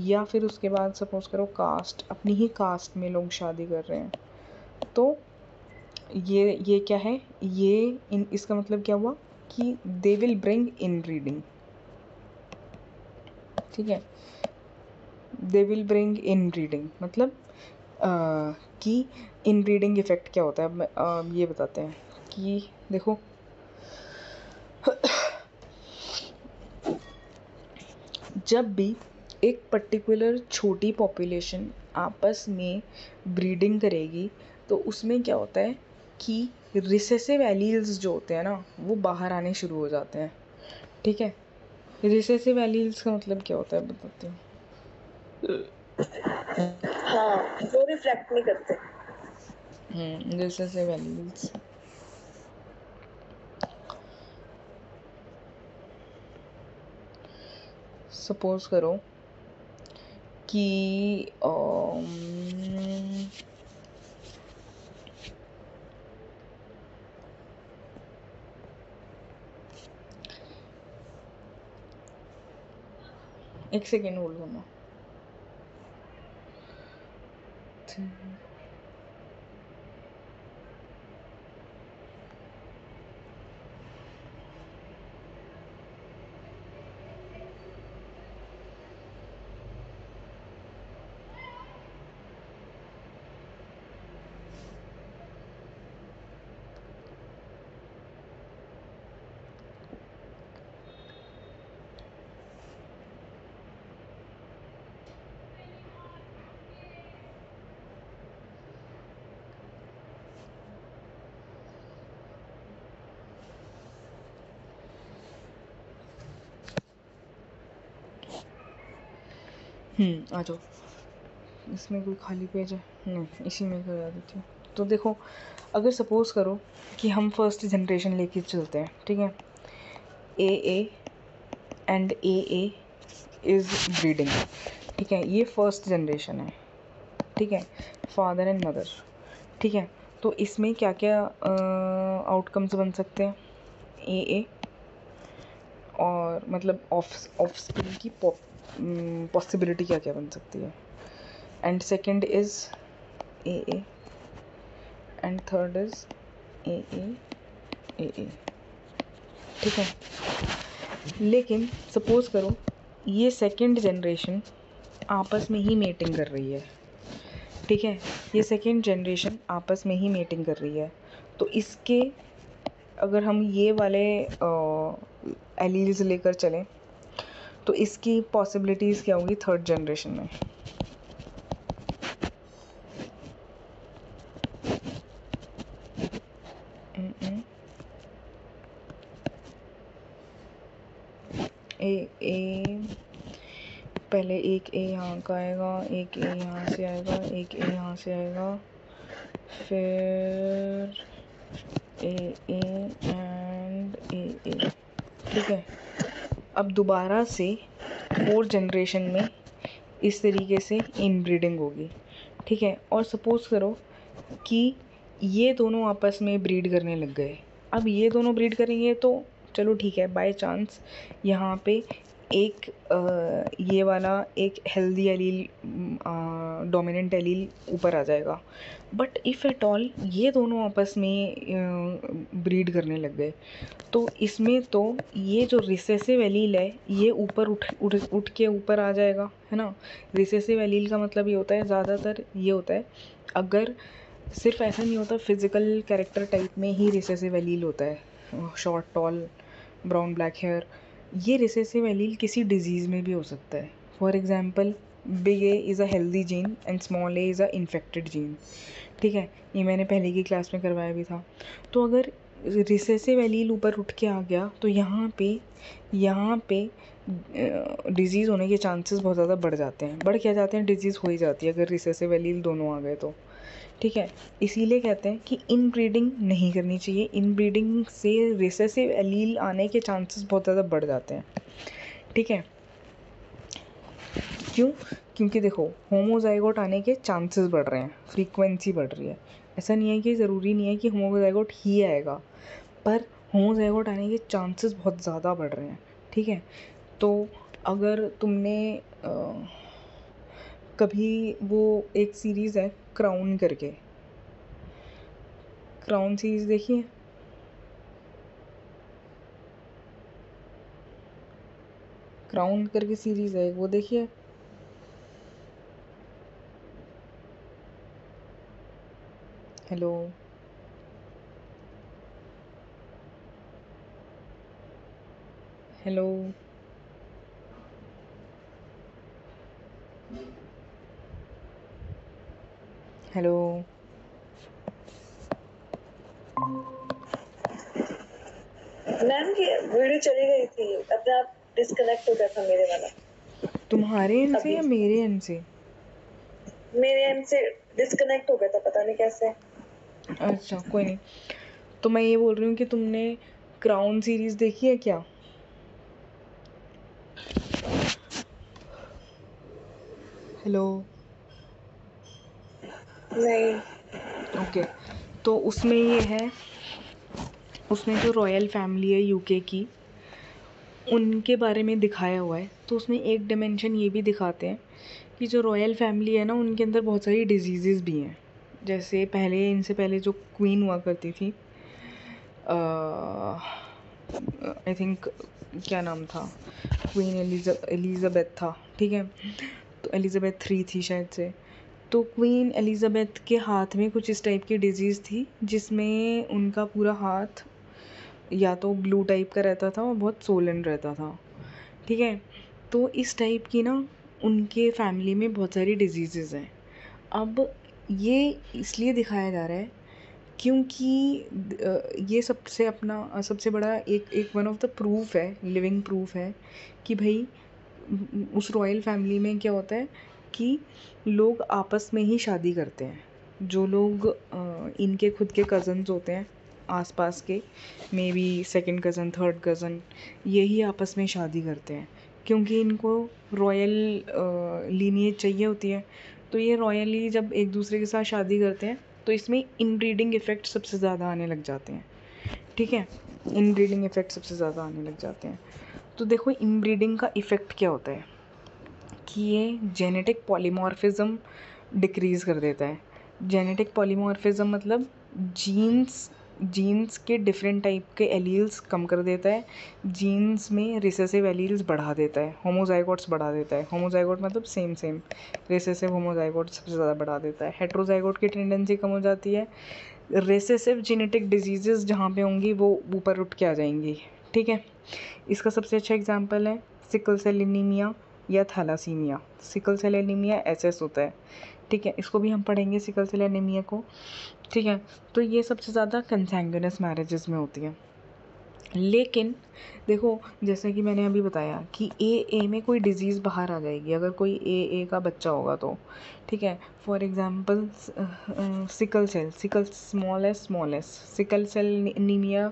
या फिर उसके बाद सपोज़ करो कास्ट, अपनी ही कास्ट में लोग शादी कर रहे हैं। तो ये क्या है, इसका मतलब क्या हुआ कि they will bring in breeding, ठीक है। They will bring in breeding मतलब कि इन ब्रीडिंग इफ़ेक्ट क्या होता है, अब ये बताते हैं कि देखो, जब भी एक पर्टिकुलर छोटी पॉपुलेशन आपस में ब्रीडिंग करेगी तो उसमें क्या होता है कि रिसेसिव एलील्स जो होते हैं ना वो बाहर आने शुरू हो जाते हैं, ठीक है। रिसेसिव एलील्स का मतलब क्या होता है बताती हूँ। हाँ, जो रिफ्लेक्ट नहीं करते। रिसेसिव एलील्स सपोज करो कि एक सेकेंड होल्ड करना। आ जाओ, इसमें कोई खाली पेज है? नहीं, इसी में करवा देती हूँ। तो देखो, अगर सपोज़ करो कि हम फर्स्ट जनरेशन लेके चलते हैं, ठीक है, A and A is breeding, ठीक है, ये फर्स्ट जनरेशन है, ठीक है, फादर एंड मदर, ठीक है। तो इसमें क्या क्या आउटकम्स बन सकते हैं? ए और मतलब ऑफस्प्रिंग की पॉसिबिलिटी क्या क्या बन सकती है? And second is A and third is a, ठीक है। लेकिन सपोज़ करो ये सेकंड जनरेशन आपस में ही मेटिंग कर रही है, ठीक है, ये सेकंड जनरेशन आपस में ही मेटिंग कर रही है। तो इसके अगर हम ये वाले एलील्स लेकर चलें तो इसकी पॉसिबिलिटीज़ क्या होगी थर्ड जनरेशन में? ए पहले एक ए यहाँ का आएगा, एक ए यहाँ से आएगा, एक ए यहाँ से आएगा, फिर ए एंड ए, ठीक है। अब दोबारा से फोर्थ जनरेशन में इस तरीके से इनब्रीडिंग होगी, ठीक है। और सपोज़ करो कि ये दोनों आपस में ब्रीड करने लग गए। अब ये दोनों ब्रीड करेंगे तो चलो ठीक है, बाय चांस यहाँ पे एक ये वाला एक हेल्दी एलील डोमिनेंट एलील ऊपर आ जाएगा। बट इफ़ एट ऑल ये दोनों आपस में ब्रीड करने लग गए तो इसमें तो ये जो रिसेसिव एलील है ये ऊपर उठ के ऊपर आ जाएगा, है ना। रिसेसिव एलील का मतलब ये होता है, ज़्यादातर ये होता है, अगर सिर्फ ऐसा नहीं होता फिज़िकल कैरेक्टर टाइप में ही रिसेसिव एलील होता है, short tall brown black hair, ये रिसेसिव एलील किसी डिजीज़ में भी हो सकता है। For example big A is a healthy gene and small A is a infected gene, ठीक है, ये मैंने पहले की क्लास में करवाया भी था। तो अगर रिसेसिव एलील ऊपर उठ के आ गया तो यहाँ पे डिज़ीज़ होने के चांसेस बहुत ज़्यादा बढ़ जाते हैं। बढ़ क्या जाते हैं, डिज़ीज़ हो ही जाती है अगर रिसेसिव एलील दोनों आ गए तो, ठीक है। इसीलिए कहते हैं कि इनब्रीडिंग नहीं करनी चाहिए। इनब्रीडिंग से रिसेसिव एलील आने के चांसेस बहुत ज़्यादा बढ़ जाते हैं, ठीक है। क्यों? क्योंकि देखो होमोजाइगोट आने के चांसेस बढ़ रहे हैं, फ्रीक्वेंसी बढ़ रही है। ऐसा नहीं है कि ज़रूरी नहीं है कि होमोजाइगोट ही आएगा, पर होमोजाइगोट आने के चांसेस बहुत ज़्यादा बढ़ रहे हैं, ठीक है। तो अगर तुमने कभी वो एक सीरीज़ है क्राउन करके, क्राउन सीरीज़ देखी है? क्राउन करके सीरीज़ है, वो देखिए। हेलो, हेलो, हेलो, मैम ये वीडियो चली गई थी, अपने आप डिस्कनेक्ट हो गया था मेरे वाला। तुम्हारे एंड से अभी या मेरे एंड से? मेरे एंड से डिस्कनेक्ट हो गया था, पता नहीं कैसे। अच्छा कोई नहीं। तो मैं ये बोल रही हूँ कि तुमने क्राउन सीरीज़ देखी है क्या? हेलो, नहीं। ओके। तो उसमें ये है, उसमें जो रॉयल फैमिली है यूके की उनके बारे में दिखाया हुआ है। तो उसमें एक डिमेंशन ये भी दिखाते हैं कि जो रॉयल फैमिली है ना उनके अंदर बहुत सारी डिजीज़ेज़ भी हैं। जैसे पहले इनसे पहले जो क्वीन हुआ करती थी, आई थिंक क्या नाम था, क्वीन एलिज़ाबेथ था, ठीक है। तो एलिज़ाबेथ 3 थी शायद से। तो क्वीन एलिज़ाबेथ के हाथ में कुछ इस टाइप की डिजीज़ थी जिसमें उनका पूरा हाथ या तो ब्लू टाइप का रहता था और बहुत सोलन रहता था, ठीक है। तो इस टाइप की ना उनके फैमिली में बहुत सारी डिजीज़ेज़ हैं। अब ये इसलिए दिखाया जा रहा है क्योंकि ये सबसे बड़ा एक वन ऑफ द प्रूफ है, लिविंग प्रूफ है कि भाई उस रॉयल फैमिली में क्या होता है कि लोग आपस में ही शादी करते हैं। जो लोग इनके खुद के कज़न्स होते हैं आसपास के, may be second cousin, third cousin, यही आपस में शादी करते हैं क्योंकि इनको रॉयल लीनिएज चाहिए होती है। तो ये रॉयली जब एक दूसरे के साथ शादी करते हैं तो इसमें इनब्रीडिंग इफ़ेक्ट सबसे ज़्यादा आने लग जाते हैं। ठीक है, इनब्रीडिंग इफ़ेक्ट सबसे ज़्यादा आने लग जाते हैं। तो देखो इनब्रीडिंग का इफ़ेक्ट क्या होता है कि ये जेनेटिक पॉलीमॉर्फिज्म डिक्रीज़ कर देता है। जेनेटिक पॉलीमॉर्फिज्म मतलब जीन्स के डिफरेंट टाइप के एलील्स कम कर देता है। जीन्स में रिसेसिव एलील्स बढ़ा देता है, होमोज़ाइगोट्स बढ़ा देता है। होमोज़ाइगोट मतलब सेम, रिसेसिव होमोज़ाइगोट सबसे ज़्यादा बढ़ा देता है। हेटेरोज़ाइगोट की टेंडेंसी कम हो जाती है। रिसेसिव जेनेटिक डिजीज़ेज़ जहाँ पे होंगी वो ऊपर उठ के आ जाएंगी। ठीक है, इसका सबसे अच्छा एग्जांपल है सिकल सेल एनीमिया या thalassaemia. Sickle cell anaemia SS होता है। ठीक है, इसको भी हम पढ़ेंगे सिकल सेल एनीमिया को। ठीक है, तो ये सबसे ज़्यादा कंसैंग्यूनस मैरिजेस में होती है। लेकिन देखो जैसे कि मैंने अभी बताया कि ए में कोई डिज़ीज़ बाहर आ जाएगी अगर कोई ए का बच्चा होगा तो। ठीक है, for example sickle small S sickle cell anaemia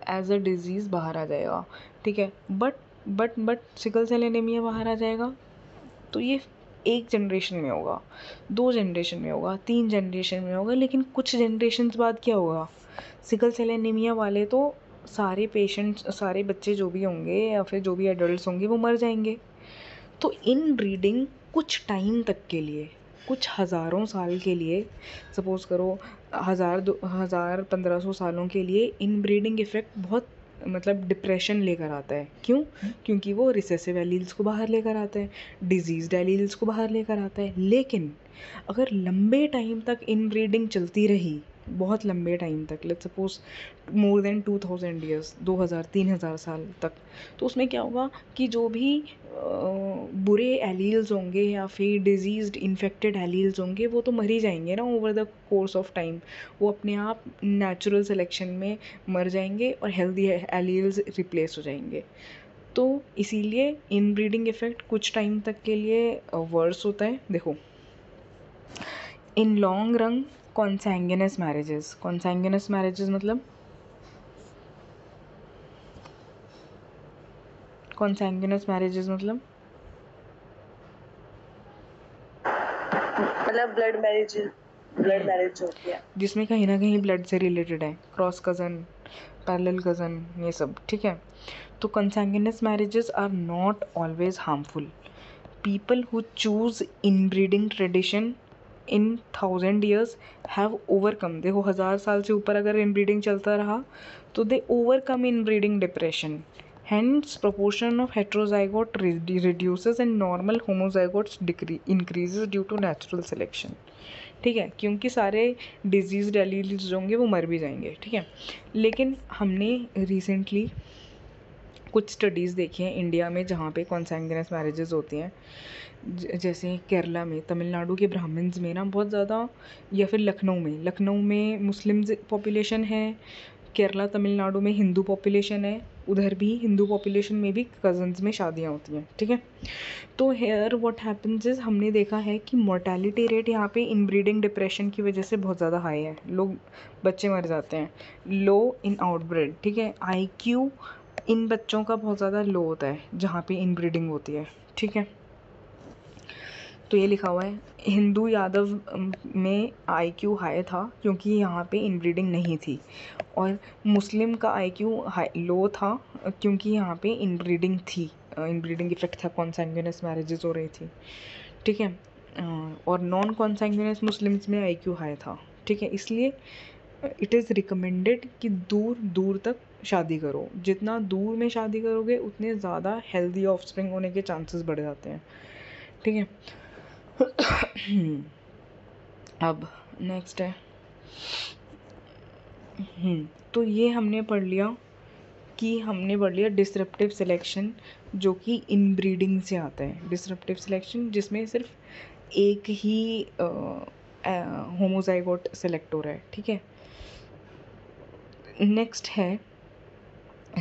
as a disease बाहर आ जाएगा। ठीक है, बट सिकल सेल एनीमिया बाहर आ जाएगा तो ये एक जनरेशन में होगा, 2 जनरेशन में होगा, 3 जनरेशन में होगा, लेकिन कुछ जनरेशन्स बाद क्या होगा, सिकल सेल एनीमिया वाले तो सारे पेशेंट्स, सारे बच्चे जो भी होंगे या फिर जो भी एडल्ट्स होंगे वो मर जाएंगे। तो इन ब्रीडिंग कुछ टाइम तक के लिए, कुछ हज़ारों साल के लिए, सपोज़ करो 1500 सालों के लिए इन ब्रीडिंग इफ़ेक्ट बहुत मतलब डिप्रेशन लेकर आता है। क्यों? क्योंकि वो रिसेसिव एलील्स को बाहर लेकर आता है, डिजीज़्ड एलील्स को बाहर लेकर आता है। लेकिन अगर लंबे टाइम तक इन ब्रीडिंग चलती रही, बहुत लंबे टाइम तक, let's suppose more than 2000 years, 2000-3000 साल तक, तो उसमें क्या होगा कि जो भी बुरे एलील्स होंगे या फिर डिजीज़्ड इन्फेक्टेड एलील्स होंगे वो तो मर ही जाएंगे ना over the course of time. वो अपने आप नेचुरल सिलेक्शन में मर जाएंगे और हेल्दी एलील्स रिप्लेस हो जाएंगे। तो इसीलिए इनब्रीडिंग इफ़ेक्ट कुछ टाइम तक के लिए वर्स होता है। देखो इन लॉन्ग रन कॉन्सैंग्यूनस मैरिजेस मतलब कॉन्सैंग्यूनस मैरिजेस मतलब ब्लड मैरिज होती है जिसमें कहीं ना कहीं ब्लड से रिलेटेड है, क्रॉस कज़न, पैरेलल कज़न, ये सब। ठीक है, तो कंsanguineous marriages are not always harmful. People who choose inbreeding tradition in 1000 years have overcome, देखो 1000 साल से ऊपर अगर इनब्रीडिंग चलता रहा तो they overcome inbreeding depression. Hence, proportion of heterozygote reduces and normal homozygotes increases due to natural selection. ठीक है, क्योंकि सारे डिजीज एलील्स जो होंगे वो मर भी जाएंगे। ठीक है, लेकिन हमने रिसेंटली कुछ स्टडीज़ देखी हैं इंडिया में जहाँ पे कॉन्सैंग्यूनस मैरिजेस होती हैं, जैसे केरला में, तमिलनाडु के ब्राह्मण्स में ना बहुत ज़्यादा, या फिर लखनऊ में मुस्लिम पॉपुलेशन है, केरला तमिलनाडु में हिंदू पॉपुलेशन है, उधर भी हिंदू पॉपुलेशन में भी कज़न्स में शादियाँ होती हैं। ठीक है, तो हेयर व्हाट हैपन्स इज़, हमने देखा है कि मोर्टेलिटी रेट यहाँ पे इनब्रीडिंग डिप्रेशन की वजह से बहुत ज़्यादा हाई है, लोग बच्चे मर जाते हैं। लो इन आउटब्रेड, ठीक है, IQ इन बच्चों का बहुत ज़्यादा लो होता है जहाँ पे इनब्रीडिंग होती है। ठीक है, तो ये लिखा हुआ है हिंदू यादव में IQ हाई था क्योंकि यहाँ पे इनब्रीडिंग नहीं थी, और मुस्लिम का IQ लो था क्योंकि यहाँ पे इनब्रीडिंग थी, इनब्रीडिंग इफेक्ट था, कॉन्सैंग्यूनस मैरिजेस हो रही थी। ठीक है, और नॉन कॉन्सैंग्यूनस मुस्लिम्स में IQ हाई था। ठीक है, इसलिए इट इज़ रिकमेंडेड कि दूर दूर तक शादी करो, जितना दूर में शादी करोगे उतने ज़्यादा हेल्दी ऑफस्प्रिंग होने के चांसेस बढ़ जाते हैं। ठीक है, अब नेक्स्ट है, तो ये हमने पढ़ लिया डिसरप्टिव सिलेक्शन, जो कि इनब्रीडिंग से आता है। डिसरप्टिव सिलेक्शन जिसमें सिर्फ एक ही होमोजाइगोट सेलेक्ट हो रहा है। ठीक है, नेक्स्ट है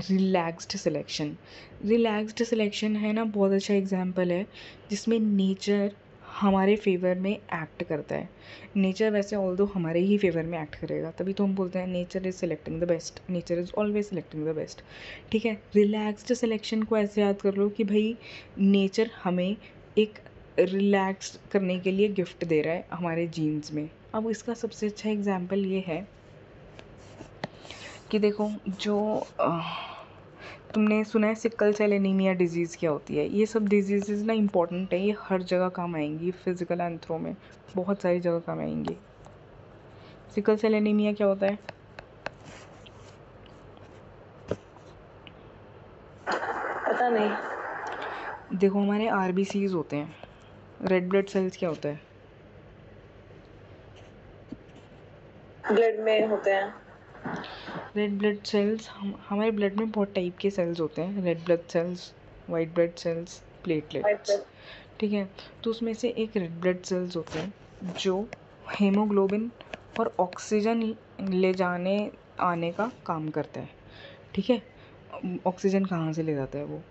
रिलैक्स्ड सिलेक्शन। रिलैक्स्ड सिलेक्शन है ना, बहुत अच्छा एग्जाम्पल है जिसमें नेचर हमारे फेवर में एक्ट करता है। नेचर वैसे ऑल्दो हमारे ही फेवर में एक्ट करेगा, तभी तो हम बोलते हैं nature is selecting the best, nature is always selecting the best. ठीक है, रिलैक्स्ड सिलेक्शन को ऐसे याद कर लो कि भाई नेचर हमें एक रिलैक्स करने के लिए गिफ्ट दे रहा है हमारे जीन्स में। अब इसका सबसे अच्छा एग्जाम्पल ये है कि देखो, जो तुमने सुना है सिकल सेल एनीमिया डिजीज़ क्या होती है। ये सब डिजीज़ ना इम्पॉर्टेंट है, ये हर जगह काम आएंगी, फिजिकल एंथ्रो में बहुत सारी जगह काम आएंगी। सिकल सेल एनीमिया क्या होता है? पता नहीं। देखो, हमारे आरबीसीज होते हैं। रेड ब्लड सेल्स क्या होता है? ब्लड में होते हैं। रेड ब्लड सेल्स हमारे ब्लड में बहुत टाइप के सेल्स होते हैं, red blood cells, white blood cells, platelets. ठीक है, तो उसमें से एक रेड ब्लड सेल्स होते हैं जो हेमोग्लोबिन और ऑक्सीजन ले जाने आने का काम करता है। ठीक है, ऑक्सीजन कहाँ से ले जाता है वो?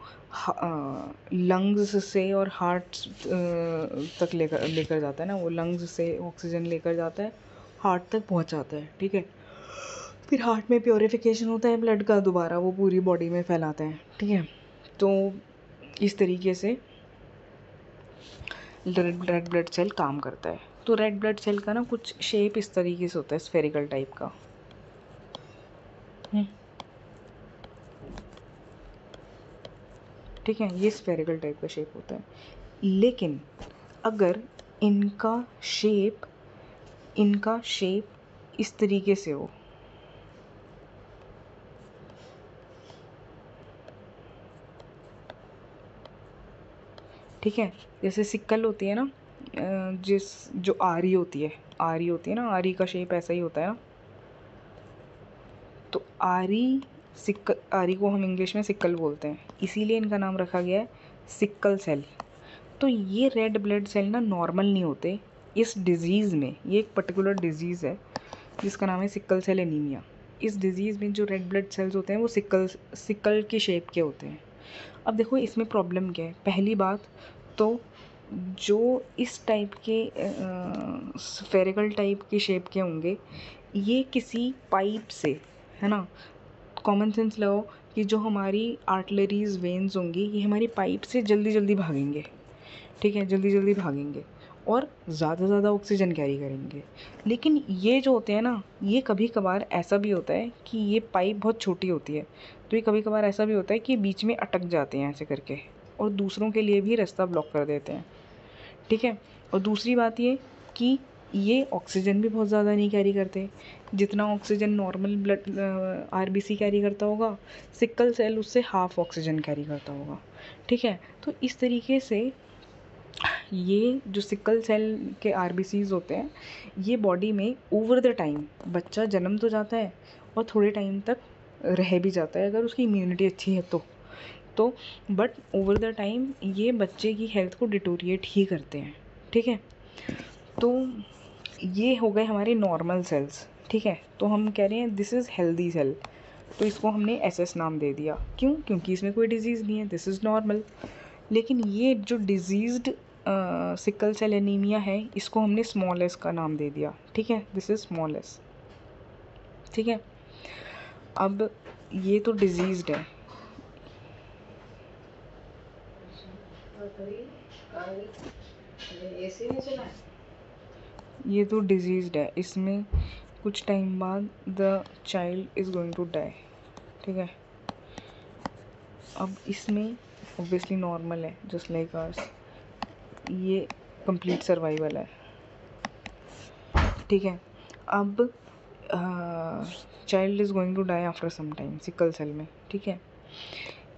लंग्स से और हार्ट तक लेकर जाता है ना, वो लंग्स से ऑक्सीजन लेकर जाता है, हार्ट तक पहुँचाता है। ठीक है, फिर हार्ट में प्योरीफिकेशन होता है ब्लड का, दोबारा वो पूरी बॉडी में फैलाता है। ठीक है, तो इस तरीके से रेड ब्लड सेल काम करता है। तो रेड ब्लड सेल का ना कुछ शेप इस तरीके से होता है, स्फेरिकल टाइप का। ठीक है, ये स्फेरिकल टाइप का शेप होता है। लेकिन अगर इनका शेप इस तरीके से हो, ठीक है, जैसे सिक्कल होती है ना, जो आरी होती है ना, आरी का शेप ऐसा ही होता है ना। तो आरी को हम इंग्लिश में सिक्कल बोलते हैं, इसीलिए इनका नाम रखा गया है सिक्कल सेल। तो ये रेड ब्लड सेल ना नॉर्मल नहीं होते इस डिज़ीज़ में। ये एक पर्टिकुलर डिज़ीज़ है जिसका नाम है सिक्कल सेल एनीमिया। इस डिज़ीज़ में जो रेड ब्लड सेल्स होते हैं वो सिक्कल की शेप के होते हैं। अब देखो, इसमें प्रॉब्लम क्या है। पहली बात तो जो इस टाइप के स्फेरिकल टाइप के शेप के होंगे, ये किसी पाइप से, है ना, कॉमन सेंस लगाओ कि जो हमारी आर्टलरीज वेन्स होंगी ये हमारी पाइप से जल्दी जल्दी भागेंगे। ठीक है, जल्दी जल्दी भागेंगे और ज़्यादा ज़्यादा ऑक्सीजन कैरी करेंगे। लेकिन ये जो होते हैं ना, ये कभी कभार ऐसा भी होता है कि ये पाइप बहुत छोटी होती है, तो ये कभी कभार ऐसा भी होता है कि बीच में अटक जाते हैं ऐसे करके और दूसरों के लिए भी रास्ता ब्लॉक कर देते हैं। ठीक है, और दूसरी बात ये कि ये ऑक्सीजन भी बहुत ज़्यादा नहीं कैरी करते। जितना oxygen normal blood RBC carry करता होगा, सिक्कल सेल उससे हाफ ऑक्सीजन कैरी करता होगा। ठीक है, तो इस तरीके से ये जो सिक्कल सेल के आरबीसीज होते हैं, ये बॉडी में ओवर द टाइम, बच्चा जन्म तो जाता है और थोड़े टाइम तक रह भी जाता है अगर उसकी इम्यूनिटी अच्छी है तो बट ओवर द टाइम ये बच्चे की हेल्थ को डिटोरिएट ही करते हैं। ठीक है, तो ये हो गए हमारे नॉर्मल सेल्स। ठीक है, तो हम कह रहे हैं दिस इज़ हेल्दी सेल, तो इसको हमने एसएस नाम दे दिया। क्यों? क्योंकि इसमें कोई डिजीज़ नहीं है, दिस इज़ नॉर्मल। लेकिन ये जो डिजीज्ड सिकल सेल एनीमिया है, इसको हमने स्मॉल एस का नाम दे दिया। ठीक है, दिस इज़ स्मॉल एस। ठीक है, अब ये तो डिजीज्ड है। ये तो डिजीज्ड है, इसमें कुछ टाइम बाद the child is going to die. ठीक है, अब इसमें ऑब्वियसली नॉर्मल है, जस्ट लाइक आवर्स, ये कंप्लीट सर्वाइवल है। ठीक है, अब child is going to die after some time sickle cell में। ठीक है,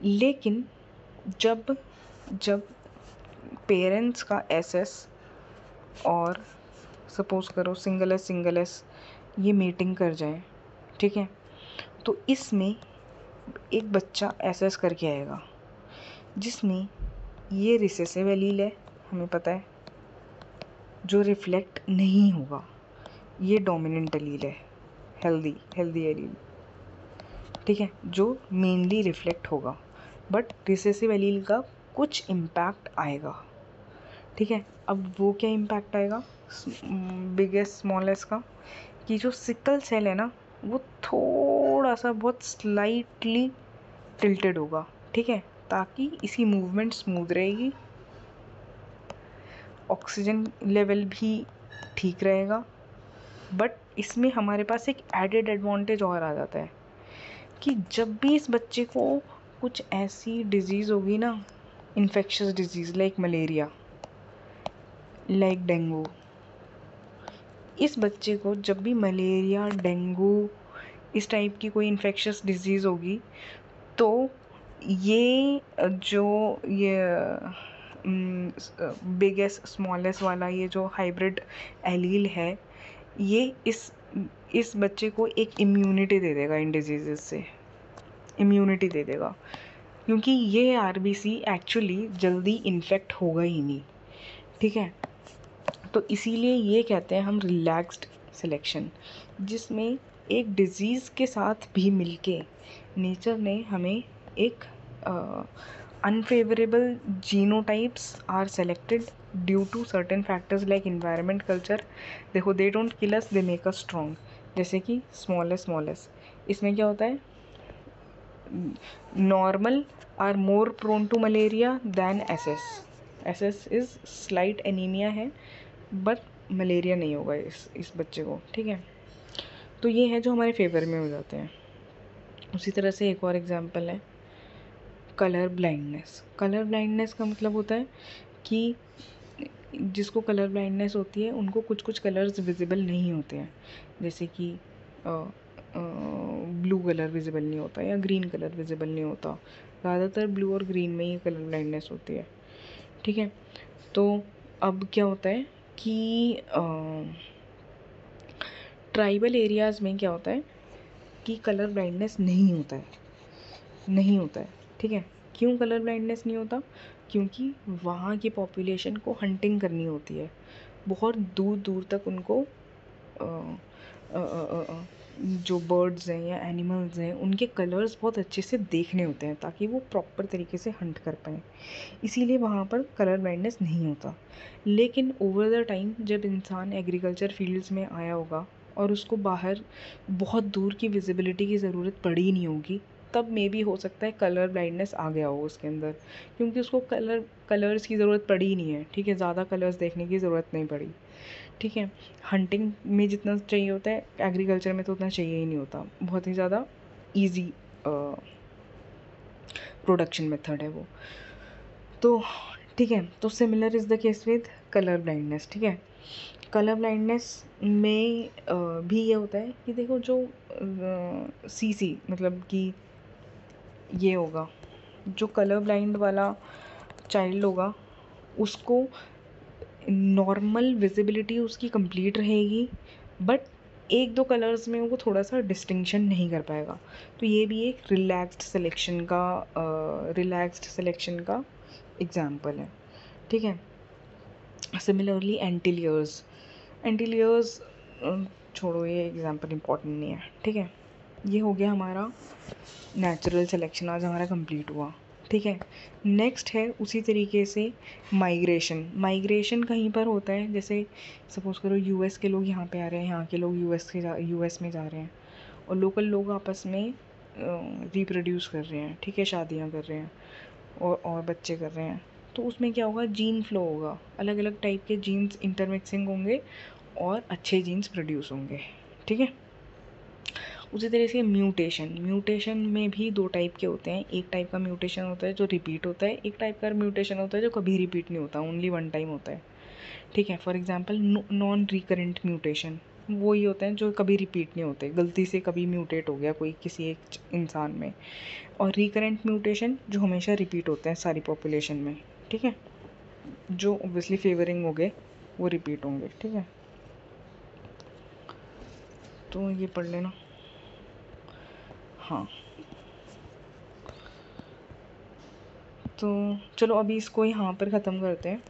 लेकिन जब जब पेरेंट्स का एसएस और सपोज करो सिंगल एस ये मीटिंग कर जाए, ठीक है, तो इसमें एक बच्चा एसएस करके आएगा जिसमें ये रिसेसिव एलील है, हमें पता है, जो रिफ्लेक्ट नहीं होगा। ये डोमिनेंट एलील है, हेल्दी एलील। ठीक है, जो मेनली रिफ्लेक्ट होगा, बट रिसेसिव एलील का कुछ इम्पैक्ट आएगा। ठीक है, अब वो क्या इम्पैक्ट आएगा बिगेस्ट स्मॉलेस्ट का, कि जो सिकल सेल है ना वो थोड़ा सा बहुत स्लाइटली टिल्टेड होगा। ठीक है, ताकि इसकी मूवमेंट स्मूथ रहेगी, ऑक्सीजन लेवल भी ठीक रहेगा। बट इसमें हमारे पास एक एडेड एडवांटेज और आ जाता है कि जब भी इस बच्चे को कुछ ऐसी डिजीज़ होगी ना, infectious disease like malaria, like dengue, इस बच्चे को जब भी मलेरिया, डेंगू, इस टाइप की कोई इन्फेक्शियस डिजीज़ होगी, तो ये बिगेस्ट स्मॉलेस्ट वाला ये जो हाइब्रिड एलील है, ये इस बच्चे को एक इम्यूनिटी दे देगा, इन डिजीज़ से इम्यूनिटी दे देगा, क्योंकि ये आरबीसी एक्चुअली जल्दी इन्फेक्ट होगा ही नहीं। ठीक है, तो इसीलिए ये कहते हैं हम रिलैक्स्ड सिलेक्शन, जिसमें एक डिज़ीज़ के साथ भी मिलके नेचर ने हमें एक unfavourable genotypes are selected due to certain factors like environment, culture. देखो, they don't kill us, they make us strong. जैसे कि स्मॉलेस्ट इसमें क्या होता है, normal are more prone to malaria than SS is slight anaemia है, but malaria नहीं होगा इस बच्चे को। ठीक है, तो ये है जो हमारे फेवर में हो जाते हैं। उसी तरह से एक और एग्जांपल है कलर ब्लाइंडनेस। कलर ब्लाइंडनेस का मतलब होता है कि जिसको कलर ब्लाइंडनेस होती है उनको कुछ कुछ कलर्स विजिबल नहीं होते हैं, जैसे कि ब्लू कलर विजिबल नहीं होता या ग्रीन कलर विजिबल नहीं होता। ज़्यादातर ब्लू और ग्रीन में ही कलर ब्लाइंडनेस होती है। ठीक है, तो अब क्या होता है कि ट्राइबल एरियाज़ में क्या होता है कि कलर ब्लाइंडनेस नहीं होता है। ठीक है, क्यों कलर ब्लाइंडनेस नहीं होता? क्योंकि वहाँ की पॉपुलेशन को हंटिंग करनी होती है, बहुत दूर दूर तक उनको जो बर्ड्स हैं या एनिमल्स हैं उनके कलर्स बहुत अच्छे से देखने होते हैं, ताकि वो प्रॉपर तरीके से हंट कर पाएँ। इसीलिए वहाँ पर कलर ब्लाइंडनेस नहीं होता। लेकिन ओवर द टाइम जब इंसान एग्रीकल्चर फील्ड्स में आया होगा और उसको बाहर बहुत दूर की विजिबिलिटी की ज़रूरत पड़ी नहीं होगी, तब मे बी हो सकता है कलर ब्लाइंडनेस आ गया हो उसके अंदर, क्योंकि उसको कलर्स की ज़रूरत पड़ी ही नहीं है। ठीक है, ज़्यादा कलर्स देखने की ज़रूरत नहीं पड़ी। ठीक है, हंटिंग में जितना चाहिए होता है एग्रीकल्चर में तो उतना चाहिए ही नहीं होता, बहुत ही ज़्यादा ईजी प्रोडक्शन मेथड है वो। तो ठीक है, तो similar is the case with colour blindness. ठीक है, कलर ब्लाइंडनेस में भी ये होता है कि देखो, जो सी मतलब कि ये होगा, जो कलर ब्लाइंड वाला चाइल्ड होगा उसको नॉर्मल विजिबिलिटी उसकी कंप्लीट रहेगी, बट एक दो कलर्स में वो थोड़ा सा डिस्टिंक्शन नहीं कर पाएगा। तो ये भी एक रिलैक्स्ड सिलेक्शन का एग्जाम्पल है। ठीक है, सिमिलरली एंटीलियर्स छोड़ो, ये एग्जाम्पल इम्पॉर्टेंट नहीं है। ठीक है, ये हो गया हमारा नेचुरल सिलेक्शन, आज हमारा कंप्लीट हुआ। ठीक है, नेक्स्ट है उसी तरीके से माइग्रेशन कहीं पर होता है, जैसे सपोज़ करो यूएस के लोग यहाँ पे आ रहे हैं, यहाँ के लोग यूएस में जा रहे हैं, और लोकल लोग आपस में रिप्रोड्यूस कर रहे हैं। ठीक है, शादियाँ कर रहे हैं और बच्चे कर रहे हैं, तो उसमें क्या होगा, जीन फ्लो होगा, अलग अलग टाइप के जीन्स इंटरमिक्सिंग होंगे और अच्छे जीन्स प्रोड्यूस होंगे। ठीक है, उसी तरह से म्यूटेशन में भी दो टाइप के होते हैं। एक टाइप का म्यूटेशन होता है जो रिपीट होता है, एक टाइप का म्यूटेशन होता है जो कभी रिपीट नहीं होता, ओनली वन टाइम होता है। ठीक है, for example non recurrent mutation वो ही होते हैं जो कभी रिपीट नहीं होते, गलती से कभी म्यूटेट हो गया कोई किसी एक इंसान में। और रिकरेंट म्यूटेशन जो हमेशा रिपीट होते हैं सारी पॉपुलेशन में। ठीक है, जो ऑब्वियसली फेवरिंग हो गए वो रिपीट होंगे। ठीक है, तो ये पढ़ लेना। हाँ, तो चलो अभी इसको यहाँ पर ख़त्म करते हैं।